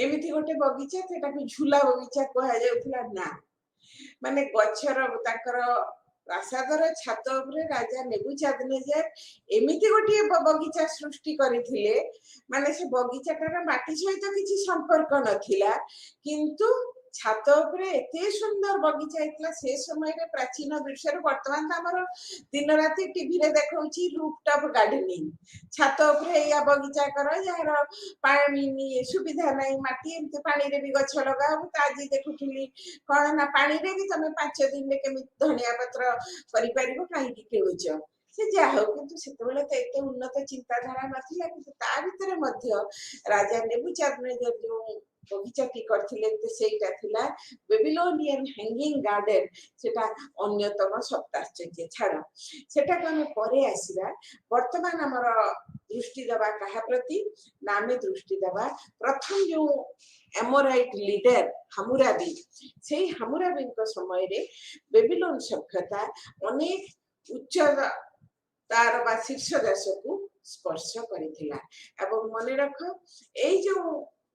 एमिति गोटे बगीचा सेटा को झूला बगीचा कहा जाउथिला ना माने गछर ताकर प्रासादर छात उपरे राजा नेबुचादनेजर एमिति गोटे बगीचा सृष्टि करिथिले माने से बगीचाटार माटी सहित किछि संपर्क नथिला किंतु छात उपरे एते सुंदर बगीचा इतला से समय रे प्राचीन दृश्य वर्तमान हमर दिन राति टीवी रे देखौची रूफटॉप गार्डनिंग छात उपरे या बगीचा कर यार पानी सुविधा नहीं माटी एमते पानी रे भी गछ लगा हम ताजी देखुथिली कोन ना पानी रे भी तमे 5 दिन रे केमि धनिया पत्र करि परिबो काहे कि केउछ से जा हो किंतु सेतबेले त एते उन्नत चिंताधारा नथिला किंतु ता भितरे मध्य राजा नेबुचादनेजर जो बगीचाटी करथिले ते सेटा थिला बेबीलोनियन हैंगिंग गार्डन सेटा अन्यतम सप्ताश्चर्य छाड़ सेटा को हम परे आसीबा वर्तमान हमर दृष्टि दबा कहा प्रति नामे दृष्टि दबा प्रथम जो एमोराइट लीडर हामुराबी सेही हामुराबी को समय रे बेबीलोन सभ्यता अनेक उच्च तार बा शीर्ष देश को स्पर्श करिथिला एवं मने रख एई जो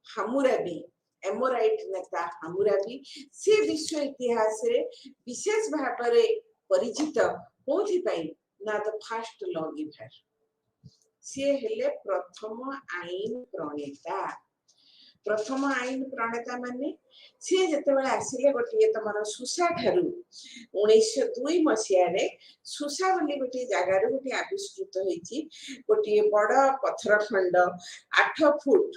हामुराबी एमोराइट नेता हामुराबी से विश्व इतिहास रे विशेष भाव रे परिचित होथि पई ना द फर्स्ट लॉ गिवर से हेले प्रथम आईन प्रणेता माने से जेतेबेले आसिले गोटे तमर सुसा ठारू 1902 मसिया रे सुसा बोली गोटे जगह रे गोटे आविष्कृत होईची गोटे बड़ पत्थर खंड 8 फुट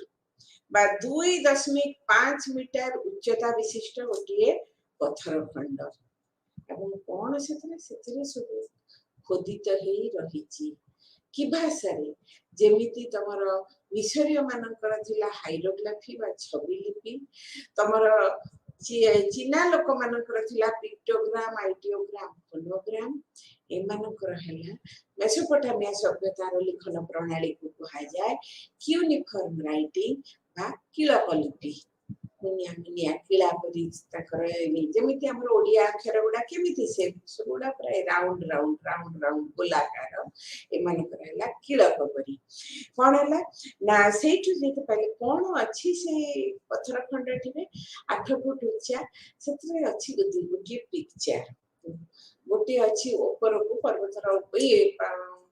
बा 2.5 मीटर उच्चता विशिष्ट गोटे पत्थर खंड एवं कौन से सब खोदित हे रही कि भाषा रे जेमिति तमर मिशरीय मानकर थिला हाइरोग्राफी बा छवि लिपि तमर चीना लोक मानकर थिला पिक्टोग्राम आइडियोग्राम फोनोग्राम ए मानकर हला मेसोपोटामिया सभ्यतार लिखन प्रणाली को कहा जाए क्यूनिफॉर्म राइटिंग बा किलपलिपि मुनिया किला परि ताकर जेमिति हमर ओडिया अक्षर गुडा केमिति से सबुडा प्राय राउंड गोलाकार ए मानकर हला किलप परि कोन हला ना सेठु जेते पहिले कोन अछि से पत्थर खंडटी में 8 फुट उच्चा सेतरे अछि गोटी पिक्चर गोटी अछि ऊपर को पर्वतर ये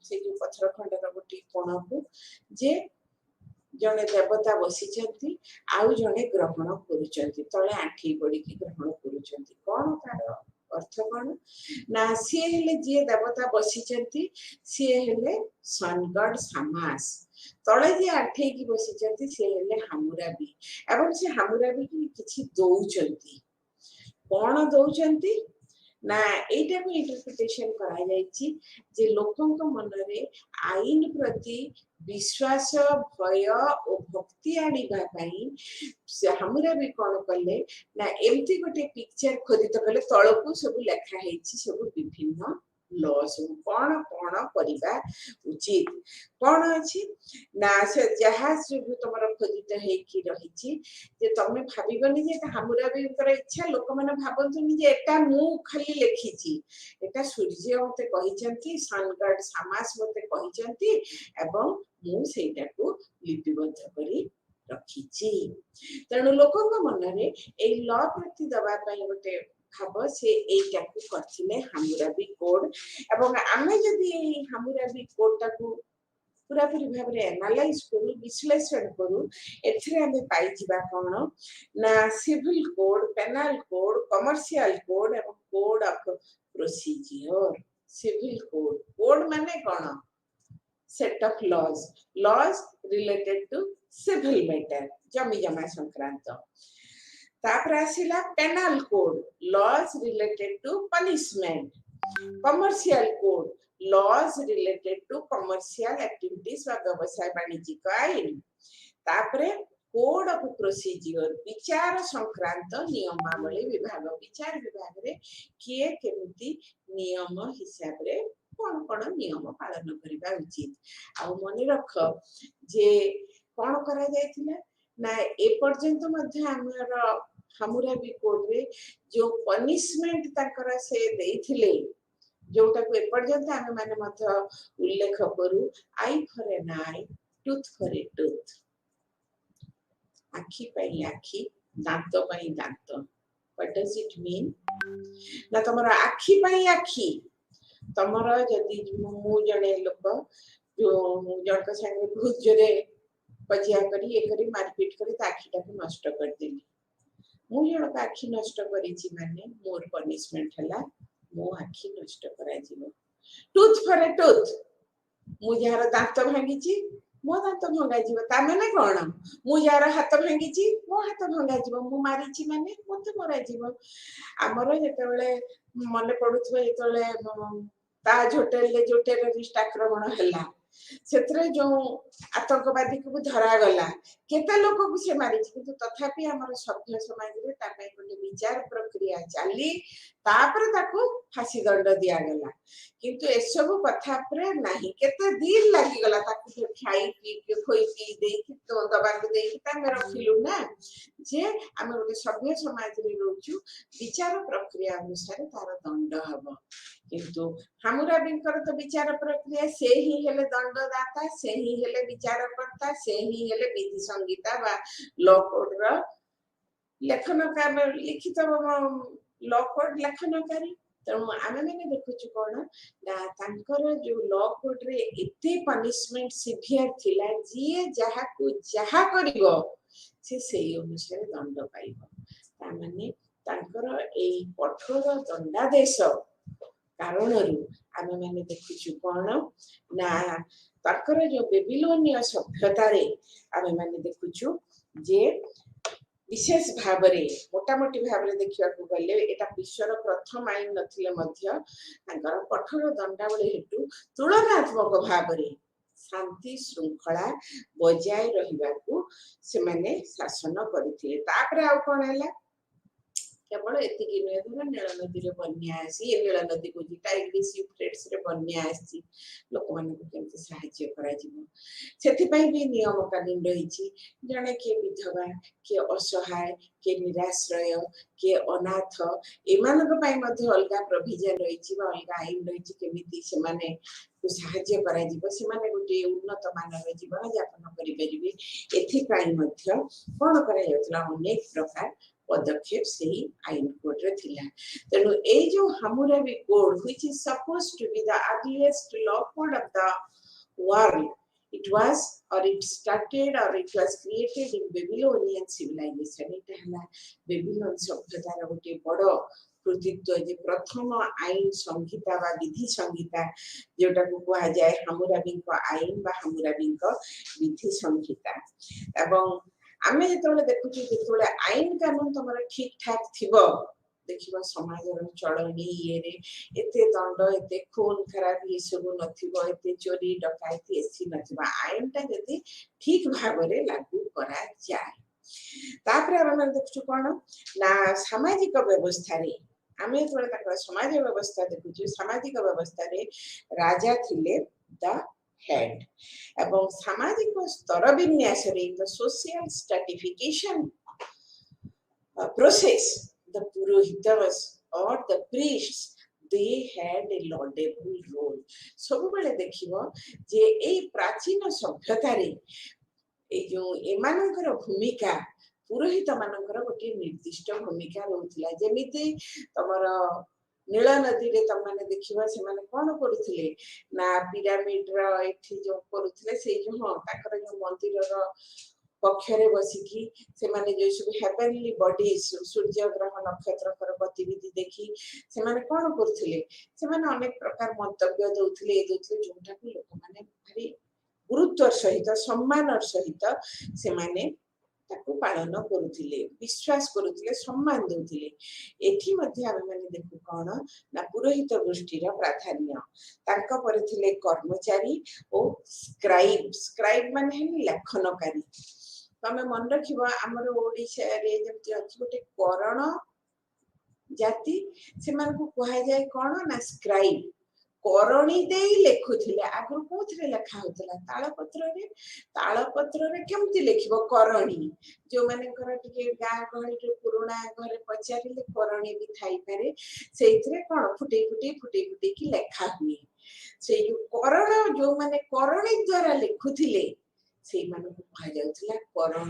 से जो पत्थर खंडर गोटी कोन को जे जड़े देवता बसी आउ जड़े ग्रहण करुँच तले आंठी पड़ी ग्रहण करुँच कौन तार अर्थ कौन ना सी हेले जी देवता बसी सी हेले सनगढ़ सामास तले जी आठेकी बसी सी हेले हामुराबी एवं से हामुराबी की किछि दौचंती कौन दौचंती ना एटा को इंटरप्रिटेशन करा जायछि जे लोकंक मनरे आईन प्रति विश्वास भय और भक्ति आनिबा पई हामुराबी कौन कले ना एमती गोटे पिक्चर खोदित कले तळकू सब लेखा हेछि सब विभिन्न लॉ सब कौन कौन करिबा उचित कौन अछि ना से जहाज जो तमर खोदित हेकि रहिछि जे तमे भाबिबनी जे हामुराबी कर इच्छा लोक माने भाबंतुनी जे एटा मु खाली लेखिछि एटा सूर्य मते कहिचंती सनगढ़ समास मते कहिचंती एवं मु सेटा को लिपिबद्ध करी रखिछि तेणु लोकक मनरे ए लॉ प्रति दबा पई गोटे भाव से एटा को करथिले हामुराबी कोड एवं आमे जदि हामुराबी कोड को पूरा पूरी भाव रे एनालाइज करू विश्लेषण करू एथरे हमें पाई जिबा कोन ना civil code penal code commercial code एवं code of procedure civil code code माने कोन set of laws related to civil matter जमी जमा संक्रांत तापर आसिला penal code laws related to punishment commercial code laws related to commercial activities व व्यवसाय वाणिज्यिक आईन तापरे कोड ऑफ प्रोसीजर विचार संक्रांत नियमावली विभाग विचार विभाग रे किए केमिति नियम हिसाब रे कोन कोन नियम पालन करिबा उचित आ मने रख जे कोन करा जायतिला ना ए पर्यंत मध्य हमर हामुराबी कोड रे जो पनिशमेंट ताकर से देथिले जोटा को एपर्यंत आमे माने मध्य उल्लेख करू eye for an eye tooth for a tooth आखी पई आखी दांत पई दांत व्हाट डज इट मीन ना तमरा आखी पई आखी तमरा जदी मु जने लोक जो जणक संगे बहुत जरे पजिया करी ए करी मारपीट करी आखीटा को नष्ट कर देली मु जणक आखी नष्ट करिछि माने मोर पनिशमेंट हला मो आखी नष्ट करा जीवो टूथ फॉर ए टूथ मु जार दांत भांगीची मो दांत भंगा जीवो ता माने कोन मु जार हाथ भांगीची मो हाथ भंगा जीवो मु मारिची माने मते मरा जीवो हमरो जेतेबेले मने पडुथबे जेतेबेले ताज होटल ले जो टेररिस्ट आक्रमण हला सेतरे जो आतंकवादी को धरा गला केते लोक को से मारी किंतु तथापि हमर सभ्य समाज रे ता पई कोन विचार प्रक्रिया चाली तापर ताको फांसी दंड दिया गला किंतु ए सब कथा पर नाही केते दिन लागि गला ताको खाई पी के खोई पी दे कि तो दबा को दे कि ता में रखिलु ना जे हम गोटे सभ्य समाज रे रहउछु विचार प्रक्रिया अनुसार तार दंड हबो किंतु हामुराबी कर तो विचार प्रक्रिया से ही हेले दंडदाता से ही हेले विचारकर्ता से ही हेले विधि संहिता बा लॉ कोड रो लेखनकार लिखित लॉ कोड लेखनकारी तेणु आमे मैंने देखुछु कोन ना तांकर जो लॉ कोड रे एते पनिशमेंट सिवियर थिला जे जहा को जहा करिवो से सेही अनुसार दंड पाइबो ता माने तांकर एई कठोर दंडादेश कारण आमे मैंने देखुछु कोन ना ताकर जो बेबीलोनिया सभ्यता रे आमे मैंने देखुछु जे विशेष भाव रे मोटामोटी भाव रे देखिया को गले एटा विश्वर प्रथम आईन नथिले मध्य तांकर कठोर दंडावली हेतु तुलनात्मक भाव रे शांति श्रृंखला बजाय रहिबा को से माने शासन करथिले तापर आ कोन हैला केवल एतिकी नुहे धर नील नदी रे बन्या आसी नील नदी को टाइग्रिस यूफ्रेट्स रे बन्या आसी लोक मान को केमते सहाय्य करा जीवो सेति पई भी नियम कानून रहिछि जने के विधवा के असहाय के निराश्रय के अनाथ एमानक पई मध्ये अलगा प्रोविजन रहिछि बा अलगा आईन रहिछि केमिति से माने को सहाय्य करा जीवो से माने गोटे उन्नत मानव जीवन यापन करि परिबे एथि पई मध्ये कोन करा जातला अनेक प्रकार पदक्षेप से आईन कोड रे थिला तेनु ए जो Hammurabi code which is supposed to be the earliest law code of the world it was or it started or it was created in Babylonian civilization. It hela Babylon सभ्यतार गोटे बड़ कृतित्व जे प्रथम आईन संहिता बा विधि संहिता जोटा को कहा जाए हामुराबी आईन बा हामुराबी विधि संहिता। एवं आमे जेतबेले देखुची जेतबेले आईन कानून तमरा ठीक ठाक थिबो देखिबा समाजर चलनी ये एते दंड एते खून खराब ये सब नथिबो एते चोरी डकायती एसी नथिबा आईन ता जदी ठीक भाबरे लागू करा जाय तापर हम देखछु कोन ना सामाजिक व्यवस्था रे आमे थोड़ा तक समाज व्यवस्था देखुछु सामाजिक व्यवस्था रे राजा थिले द हेड एवं सामाजिक स्तर विन्यास रे the social stratification process the purohitas or the priests they had a laudable role सब बेले देखिबो जे ए प्राचीन सभ्यता रे ए जो एमानकर भूमिका पुरोहित मानकर गोटे निर्दिष्ट भूमिका रहउथिला जेमिति तमर नील नदी रे तम माने देखिबा से माने कोन करूथिले ना पिरामिड रो एठी जो करूथिले से जो हां ताकर जो मंदिर रो पक्षरे बसिकी से माने जो सब हेवनली बॉडीज सूर्य ग्रह नक्षत्र कर गतिविधि देखि से माने कोन करथिले से माने अनेक प्रकार मंतव्य दउथिले जोटा को लोक माने भारी गुरुत्व सहित सम्मान सहित से माने ताको पालन करूथिले विश्वास करूथिले सम्मान दउथिले एठी मध्ये हम माने देखु कोन ना पुरोहित गोष्ठीर प्राधान्य तांका परे थिले कर्मचारी ओ स्क्राइब माने हे लेखनकारी तमे मन रखिबा हमर ओडिसा रे जेमति अछि गोटे करण जाति से मन को कहा जाय कोन ना स्क्राइब करणी देई लेखुथिले आगु कोथरे लेखा होतला तालपत्र रे केमति लेखिबो करणी जो माने कर टिके गा गहणी रे पुराना घरे पचारिले करणी भी थाई पारे सेइथरे कोन फुटे की लेखा हुई से जो करण जो माने करणी द्वारा लेखुथिले से माने कहा जाउथला करण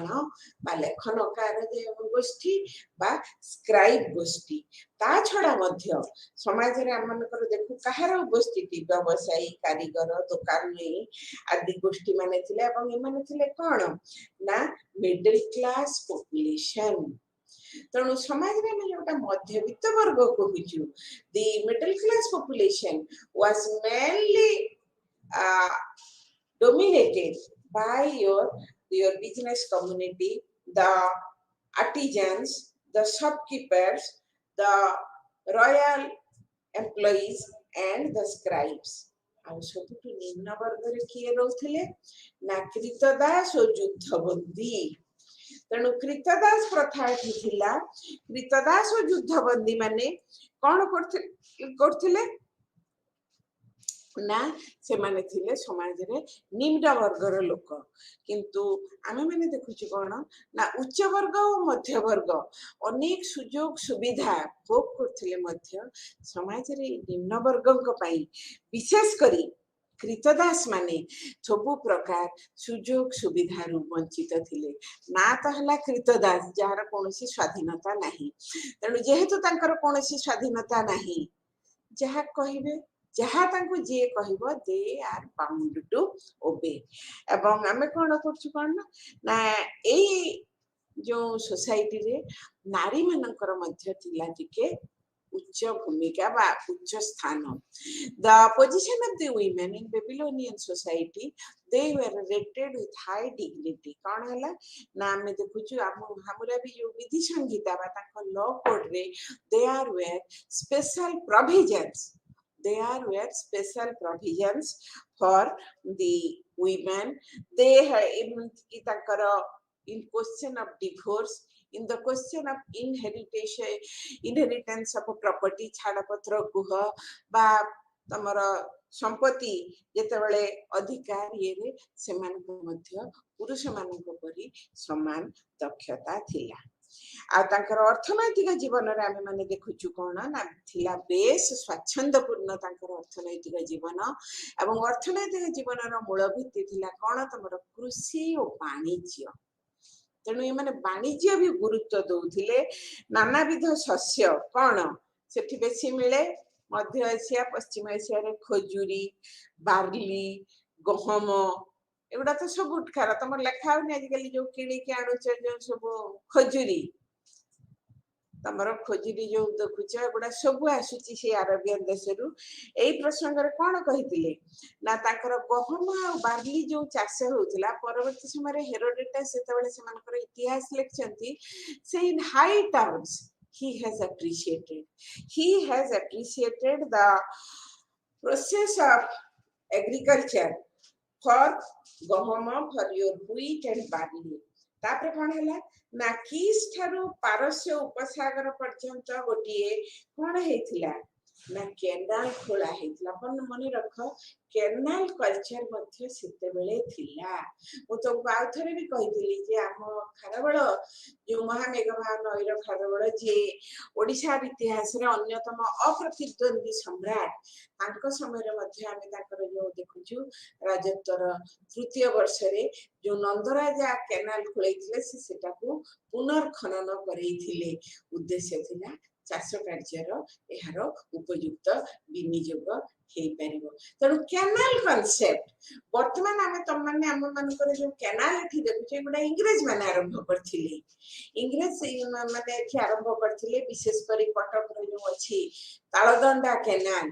बा लेखनकार जे गोष्ठी बा स्क्राइब गोष्ठी ता छडा मध्य समाज रे हमनकर देखु कहार उपस्थिति व्यवसायी कारीगर दुकान नहीं आदि गोष्ठी माने थिले एवं ए माने थिले कोन ना मिडिल क्लास पॉपुलेशन तणु समाज रे में जोटा मध्यवित्त वर्ग कहूछु the middle class population was mainly dominated by your business community, the artisans, the shopkeepers, the royal employees and the scribes. ଆଉ ସବୁଠୁ ନିମ୍ନ ବର୍ଗରେ କିଏ ରହୁଥିଲେ ନା କ୍ରୀତଦାସ ଓ ଯୁଦ୍ଧବନ୍ଦୀ ତେଣୁ କ୍ରୀତଦାସ ପ୍ରଥା ଏଠି ଥିଲା କ୍ରୀତଦାସ ଓ ଯୁଦ୍ଧବନ୍ଦୀ ମାନେ କଣ କରୁଥିଲେ ना से माने थिले समाज रे निम्न वर्गर लोक किंतु आमे माने देखुची कोन ना उच्च वर्ग और मध्य वर्ग अनेक सुयोग सुविधा भोग करथिले मध्य समाज रे निम्न वर्गक पई विशेष करी कृतदास माने सबु प्रकार सुयोग सुविधा रु वंचित थिले ना त हला कृतदास जार कोनोसी स्वाधीनता नाही तणु जेहेतु तांकर कोनोसी स्वाधीनता नाही जहा कहिबे जहा तांको जे कहिबो they are bound to obey एवं हमें कोन करछु कोन ना एई जो सोसाइटी रे नारी मानकर मध्य थिला टिके उच्च भूमिका बा उच्च स्थान the position of the women in Babylonian society they were rated with high dignity कोन हला ना हमें देखुछु हमरा भी जो विधि संहिता बा ताको लॉ कोड रे they are where special provisions for the women they have in question of divorce in the question of inheritance of property छाड़ पत्र गुह बा तमर संपत्ति जेतेबेले अधिकार ये रे सेमान को मध्य पुरुष मान को परि समान दक्षता थिला आ तांकर अर्थनैतिक जीवन रे आमे माने देखुछु कोन ना थिला बेस स्वच्छंदपूर्ण तांकर अर्थनैतिक जीवन एवं अर्थनैतिक जीवन रो मूल भित्ति थिला कोन तमर कृषि और वाणिज्य तेणु ये माने वाणिज्य भी गुरुत्व दउथिले नानाविध शस्य कोन सेठी बेसी मिले मध्य एशिया पश्चिम एशिया रे खजूरी बार्ली गहम एगुड़ा तो सब उठखार तुम लेखा आजिकल जो किणिकी आणुच जो सब खजुरी तमर खोजुरी जो देखुच एगुड़ा सब आसुची से अरबियन देशरू एई प्रसंग रे कोन कहितिले ना ताकर गहम आ बार्ली जो चाष होउतला परवर्ती समय रे हेरोडोटस सेतबेले सेमानकर इतिहास लेखचंती से इन high terms he has appreciated the process of agriculture for gahama for your wheat and barley तापर कोन हैला ना किस ठारू पारस्य उपसागर पर्यंत गोटिए कोन हेथिला ना केनाल खोला हेथिला अपन मने रख केनाल कल्चर मध्य सेते बेले थिला मु तो आउथरे भी कहितली जे हम खारबळ जो महामेघवा नईर खारबळ जे ओडिशा इतिहास रे अन्यतम अप्रतिद्वंदी सम्राट तांको समय रे मध्य आमे ताकर जो देखुछु राजत्वर तृतीय वर्ष रे जो नंदराजा केनाल खोलैथिले सेटा को पुनर्खनन करैथिले उद्देश्य थिला चाष कार्यर एहार उपयुक्त विनियोग हे परिबो तेणु केनाल कांसेप्ट वर्तमान आमे तम माने हम मानकर जो केनाल एठी देखुचे गुडा इंग्रेज माने आरंभ करथिले इंग्रेज माने एठी आरंभ करथिले विशेष करी कटक रे जो अछि ताळदंडा केनाल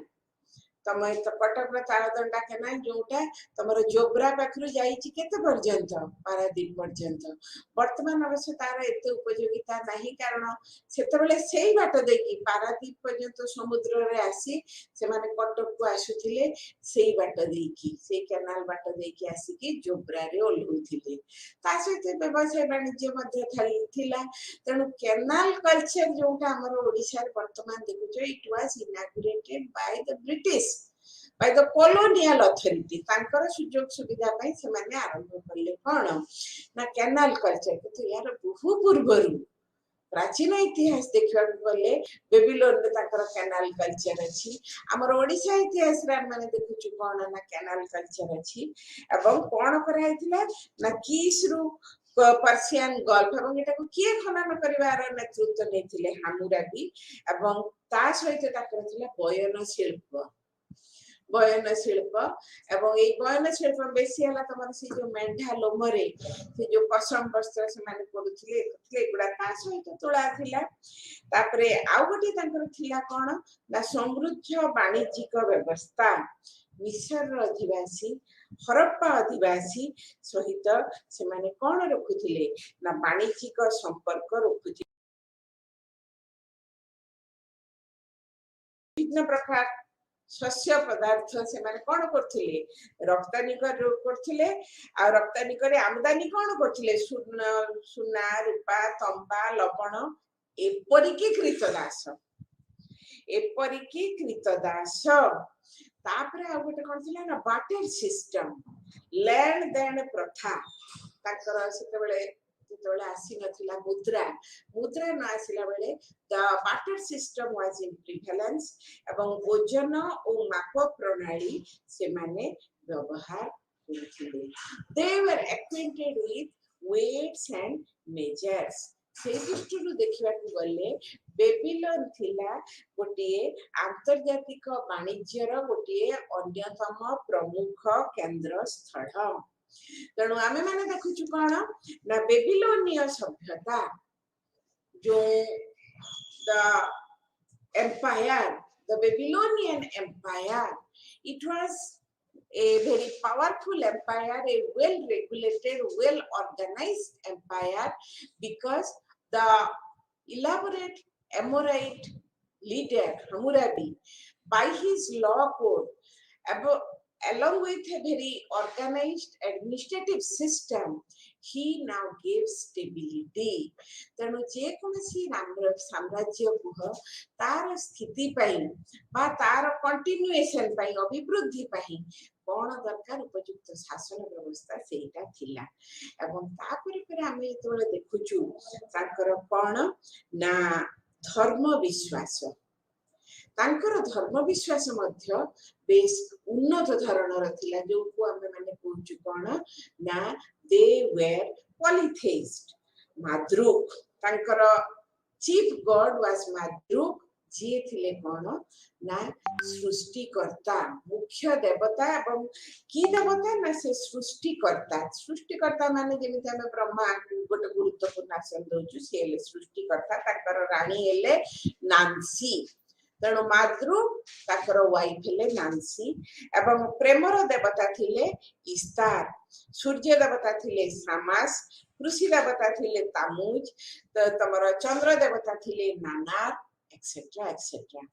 तम कटक तालदंडा केनाल जोटा तमर जोब्रा पाखरु जाईची केते पर्यंत पारादीप पर्यंत वर्तमान अवश्य तार एते उपयोगिता नाही कारण सेतबेले सेही बाट देकी पारादीप पर्यंत समुद्र रे आसी से माने कटक को आसुथिले सेही बाट देकी से केनाल बाट देकी आसी की जोब्रा रे ओलहुथिले ता सहित व्यवसाय वाणिज्य मध्य थिला तेणु केनाल कल्चर जोटा हमर ओडिसा रे वर्तमान देखुछो it was inaugurated by the British by the colonial authority तांकर सुजोग सुविधा पई से माने आरंभ करले कोन ना कैनाल कल्चर तो यार बहु पूर्वरु प्राचीन इतिहास देखिबा गले बेबीलोन में तांकर कैनाल कल्चर अछि हमर ओडिसा इतिहास रे माने देखुछु कोन ना कैनाल कल्चर अछि एवं कोन करा हितला ना किस रु पर्शियन गल्फ एवं एटा को किए खनन करिवार नेतृत्व नेथिले हामुराबी एवं ता सहित ताकर थिला बयन शिल्प एवं ए बयन शिल्प बेसी हला तमर से जो मेंढा लोमरे से जो पसम वस्त्र से माने पडुथिले कथले गुडा ता सहित तोळा थिला तापरे आउ गोटी तांकर थिला कोन ना समृद्ध वाणिज्यिक व्यवस्था मिस्र अधिवासी हरप्पा अधिवासी सहित से माने कोन रखुथिले ना वाणिज्यिक संपर्क रखुथिले विभिन्न प्रकार शस्य पदार्थ से माने कोन करथिले रप्तानी करथिले आ रप्तानी करे आमदानी कोन करथिले सुना रूपा तंबा लवण एपरिकी कृतदास तापरे आ गोटे कोन थिला ना बाटर सिस्टम लैंड देन प्रथा ताकर सेतेबेले जेतबेले आसी नथिला मुद्रा न आसिला बेले the barter system was in prevalence एवं ओजन और माप प्रणाली से माने व्यवहार करथिले they were acquainted with weights and measures से दृष्टिରୁ देखिବାକୁ गले बेबीलोन थिला गोटिए आंतर्जातिक वाणिज्यर गोटिए अन्यतम प्रमुख केंद्र स्थल तेणु आमे माने देखुछु कोन ना बेबीलोनिय सभ्यता जो the Babylonian empire it was a very powerful empire a well regulated well organized empire because the elaborate Amorite leader Hammurabi by his law code along with a very organized administrative system he now gave stability तेणु जे कोनसी साम्राज्य कुह तार स्थिति पई बा तार continuation पई अभिवृद्धि पई कोन दरकार उपयुक्त शासन व्यवस्था सेटा थिला एवं तापर पर आमे तोले देखुछु ताकर कोन ना धर्म विश्वास तांकर धर्म विश्वास मध्य बेस उन्नत धरणर थिला जो को हमें माने कहूछु कोन ना दे वेर पॉलीथेइस्ट माद्रुक तांकर चीफ गॉड वाज माद्रुक जे थिले कोन ना सृष्टिकर्ता मुख्य देवता एवं की देवता ना से सृष्टिकर्ता माने जेमिति हमें ब्रह्मा गोटे गुरुत्वपूर्ण आसन दउछु से हेले सृष्टिकर्ता ताकर रानी हेले नांसी तेणु माद्रु ताकर वाइफ हेले नांसी एवं प्रेमर देवता थिले इस्तार सूर्य देवता थिले सामास कृषि देवता थिले तामुज तमर चंद्र देवता थिले नानार एक्सेट्रा एक्सेट्रा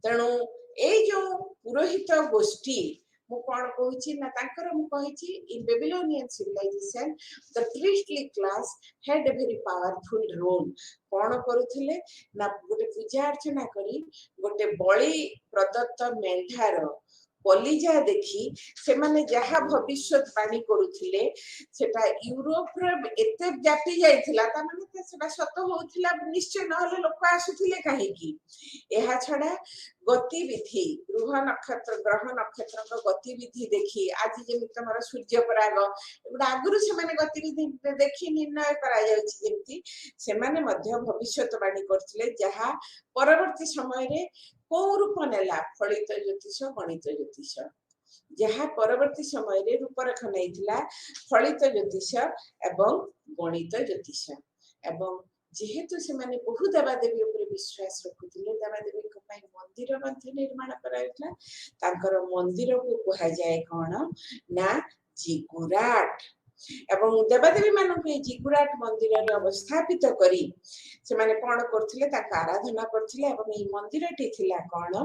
तेणु ए जो पुरोहित गोष्ठी मु कोन कहूची ना तांकर मु कहिची in Babylonian civilisation the priestly class had a very powerful role कोन करूथिले ना गोटे पूजा अर्चना करी गोटे बळी प्रदत्त मेंढार कलिजा देखी से माने जहा भविष्यवाणी करूथिले सेटा यूरोप रे एते व्यापी जाइथिला ता माने सेटा सत होउथिला निश्चय नहले लोक आसुथिले काहे की एहा छडा गतिविधि ग्रह नक्षत्र गतिविधि देखी आज जेमि तमरा सूर्य पराग एबडा आगुरु से माने गतिविधि देखी निर्णय करा जाउछि जेमति से माने मध्य भविष्यवाणी करथिले जहा परवर्ती समय रे को रूप नेला फलित ज्योतिष गणित ज्योतिष जहा परवर्ती समय रे रूपरेखा नैथिला फलित ज्योतिष एवं गणित ज्योतिष एवं जेहेतु से माने बहु देवादेवी ऊपर विश्वास रखुथिले देवादेवी को पई मंदिर मध्ये निर्माण कराइथला तांकर मंदिर को कहा जाए कोन ना जिगुराट एवं देवादेवी मानक जिगुराट मंदिर रे अवस्थापित करी से माने कोन करथिले ताका आराधना करथिले एवं ई मंदिरटी थिला कोन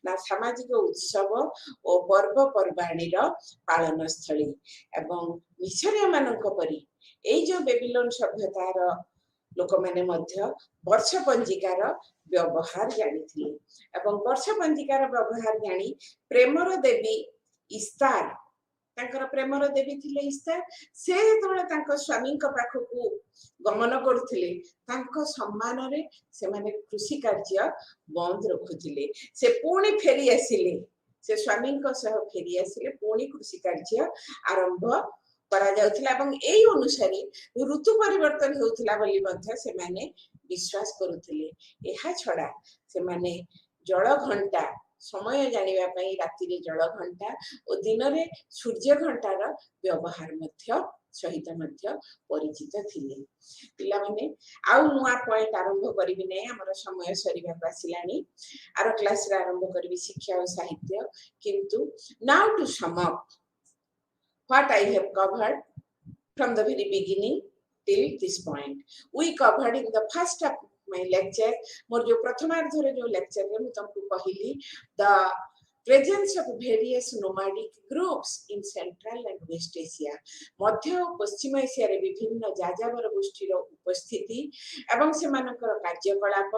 ना सामाजिक उत्सव ओ पर्व पर्वाणी रो पालन स्थली एवं मिशरिया मानक परी ए जो बेबीलोन सभ्यतार लोक माने मध्य वर्ष पंजिकार व्यवहार जानिथिले एवं वर्ष पंजिकार व्यवहार जानी प्रेमर देवी इस्तार तांकर प्रेमर देवी थिले इस्तार से तोळे तांको स्वामी को पाखकू गमन करथिले तांको सम्मान रे से माने कृषि कार्य बंद रखुथिले से पुणी फेरी आसिले से स्वामी को सह फेरी आसिले पुणी कृषि कार्य आरंभ करा जाउथिला एवं एई अनुसारी ऋतु परिवर्तन होउथिला बोली मध्ये से माने विश्वास करूथिले एहा छडा से माने जल घंटा समय जानिबा पई राति रे जल घंटा ओ दिन रे सूर्य घंटार व्यवहार मध्ये सहित मध्य परिचित थिले पिला माने आउ नुआ पॉइंट आरंभ करबी नै हमर समय सरीबा आसिलानी आरो क्लास रे आरंभ करबी शिक्षा और साहित्य किंतु now to sum up what I have covered from the very beginning till this point. We covered in the first of my lecture, मोर जो प्रथमार्ध रे जो लेक्चर रे मु तुमको कहिली the presence of various nomadic groups in Central and West Asia. मध्य और पश्चिम Asia रे विभिन्न जाजावर गोष्ठी रो उपस्थिति एवं सेमानकर कार्यकलाप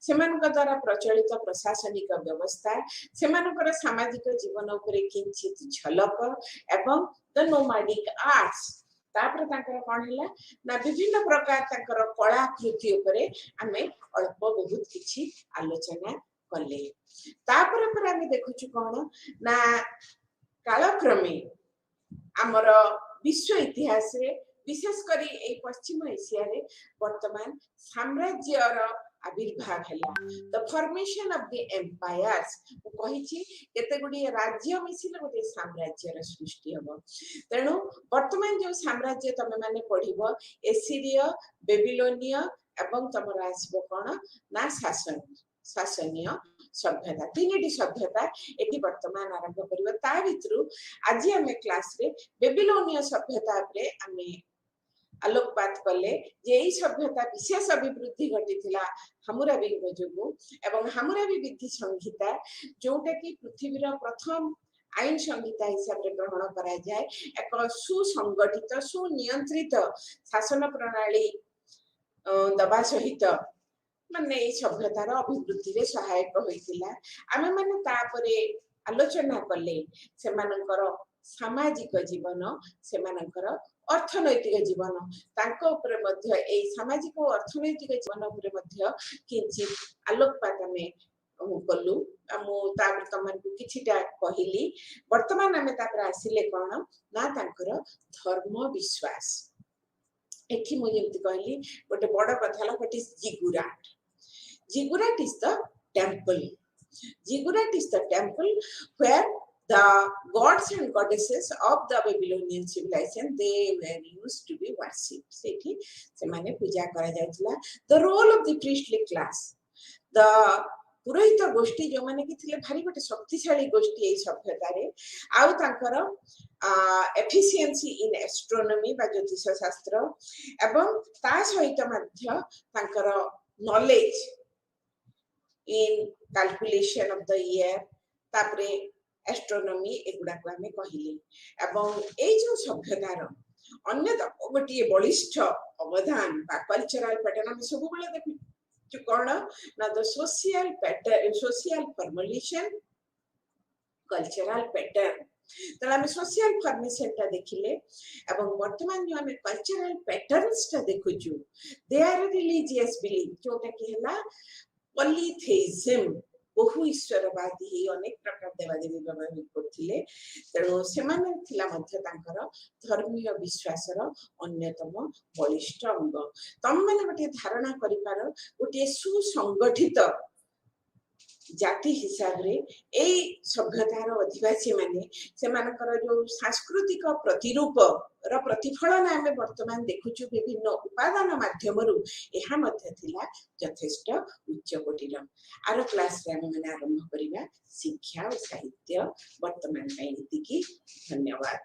सेमानक द्वारा प्रचलित प्रशासनिक व्यवस्था सेमानकर सामाजिक जीवन उपरे किंचित झलक एवं the nomadic arts तापर तांकर कोन हला ना विभिन्न प्रकार तांकर कला कृति उपरे हमें अल्प बहुत किछि आलोचना करले तापर पर हमें देखुछु कोन ना कालक्रमे हमर विश्व इतिहास रे विशेष करी ए पश्चिम एशिया रे वर्तमान साम्राज्यर आविर्भाव हला the formation of the empires कहिछि केते गुडी राज्य मिसिले गोटे साम्राज्यर सृष्टि हबो तेनु वर्तमान जो साम्राज्य तमे माने पढिबो एसिरिया बेबीलोनिया एवं तमरा आसीबो कोन ना शासनीय सभ्यता तीनटी सभ्यता एटी वर्तमान आरंभ करिवो ता भितरु आज हमें क्लास रे बेबीलोनिया सभ्यता रे हमें आलोकपात कले जे ई सभ्यता विशेष अभिवृद्धि घटिथिला हामुराबी जोगु एवं हामुराबी विधि संहिता जोटा कि पृथ्वीर प्रथम आईन संहिता हिसाब रे ग्रहण करा जाय एक सुसंगठित सुनियंत्रित शासन प्रणाली दबा सहित माने ई सभ्यतार अभिवृद्धि रे सहायक होइतिला आमे माने तापरे आलोचना कले सेमानकर सामाजिक जीवन सेमानकर अर्थनैतिक जीवन तांको ऊपर मध्य ए सामाजिक और अर्थनैतिक जीवन ऊपर मध्य किंचित आलोकपात में कलु मु तापर तमन किछिटा कहिली वर्तमान हमें तापर आसिले कोन ना तांकर धर्म विश्वास एठी मु जेमति कहली गोटे बड़ कथा ल what is ziggurat ziggurat is the temple ziggurat is the temple where the gods and goddesses of the Babylonian civilization, they were used to be worshipped. सेठी से माने पूजा करा जायतला. The role of the priestly class, the पुरोहित गोष्ठी जो माने कि थिले भारी गोटे शक्तिशाली गोष्ठी ए सभ्यता रे आउ तांकर एफिशिएंसी इन एस्ट्रोनॉमी बा ज्योतिष शास्त्र एवं ता सहित मध्य तांकर knowledge in calculation of the year तापरे एस्ट्रोनॉमी एगुडा को हमें कहिले एवं ए जो सभ्यतार अन्य गोटे बलिष्ठ अवदान बा कल्चरल पैटर्न हम सब बेले देखि कौन ना the social pattern social formulation cultural pattern तो हमें सोशल फॉर्मेशन ता देखिले एवं वर्तमान जो हमें कल्चरल पैटर्न्स ता देखुछु दे आर रिलीजियस बिलीफ जोटा कि हला पॉलीथेइज्म बहु ईश्वरवादी अनेक प्रकार देवादेवी व्यवहार करथिले तेणु सेमाने थिला मध्य तांकर धर्मीय विश्वासर अन्यतम बलिष्ठ अंग तम माने गोटे धारणा करि पारो गोटे सुसंगठित जाति हिसाब रे ए सभ्यतार अधिवासी माने सेमानकर जो सांस्कृतिक प्रतिरूप र प्रतिफलन आमे वर्तमान देखुछु विभिन्न उपादान माध्यमरु एहा मध्य थिला यथेष्ट उच्च कोटिर आरो क्लास रे आमे आरंभ करिबा शिक्षा और साहित्य वर्तमान पई। धन्यवाद।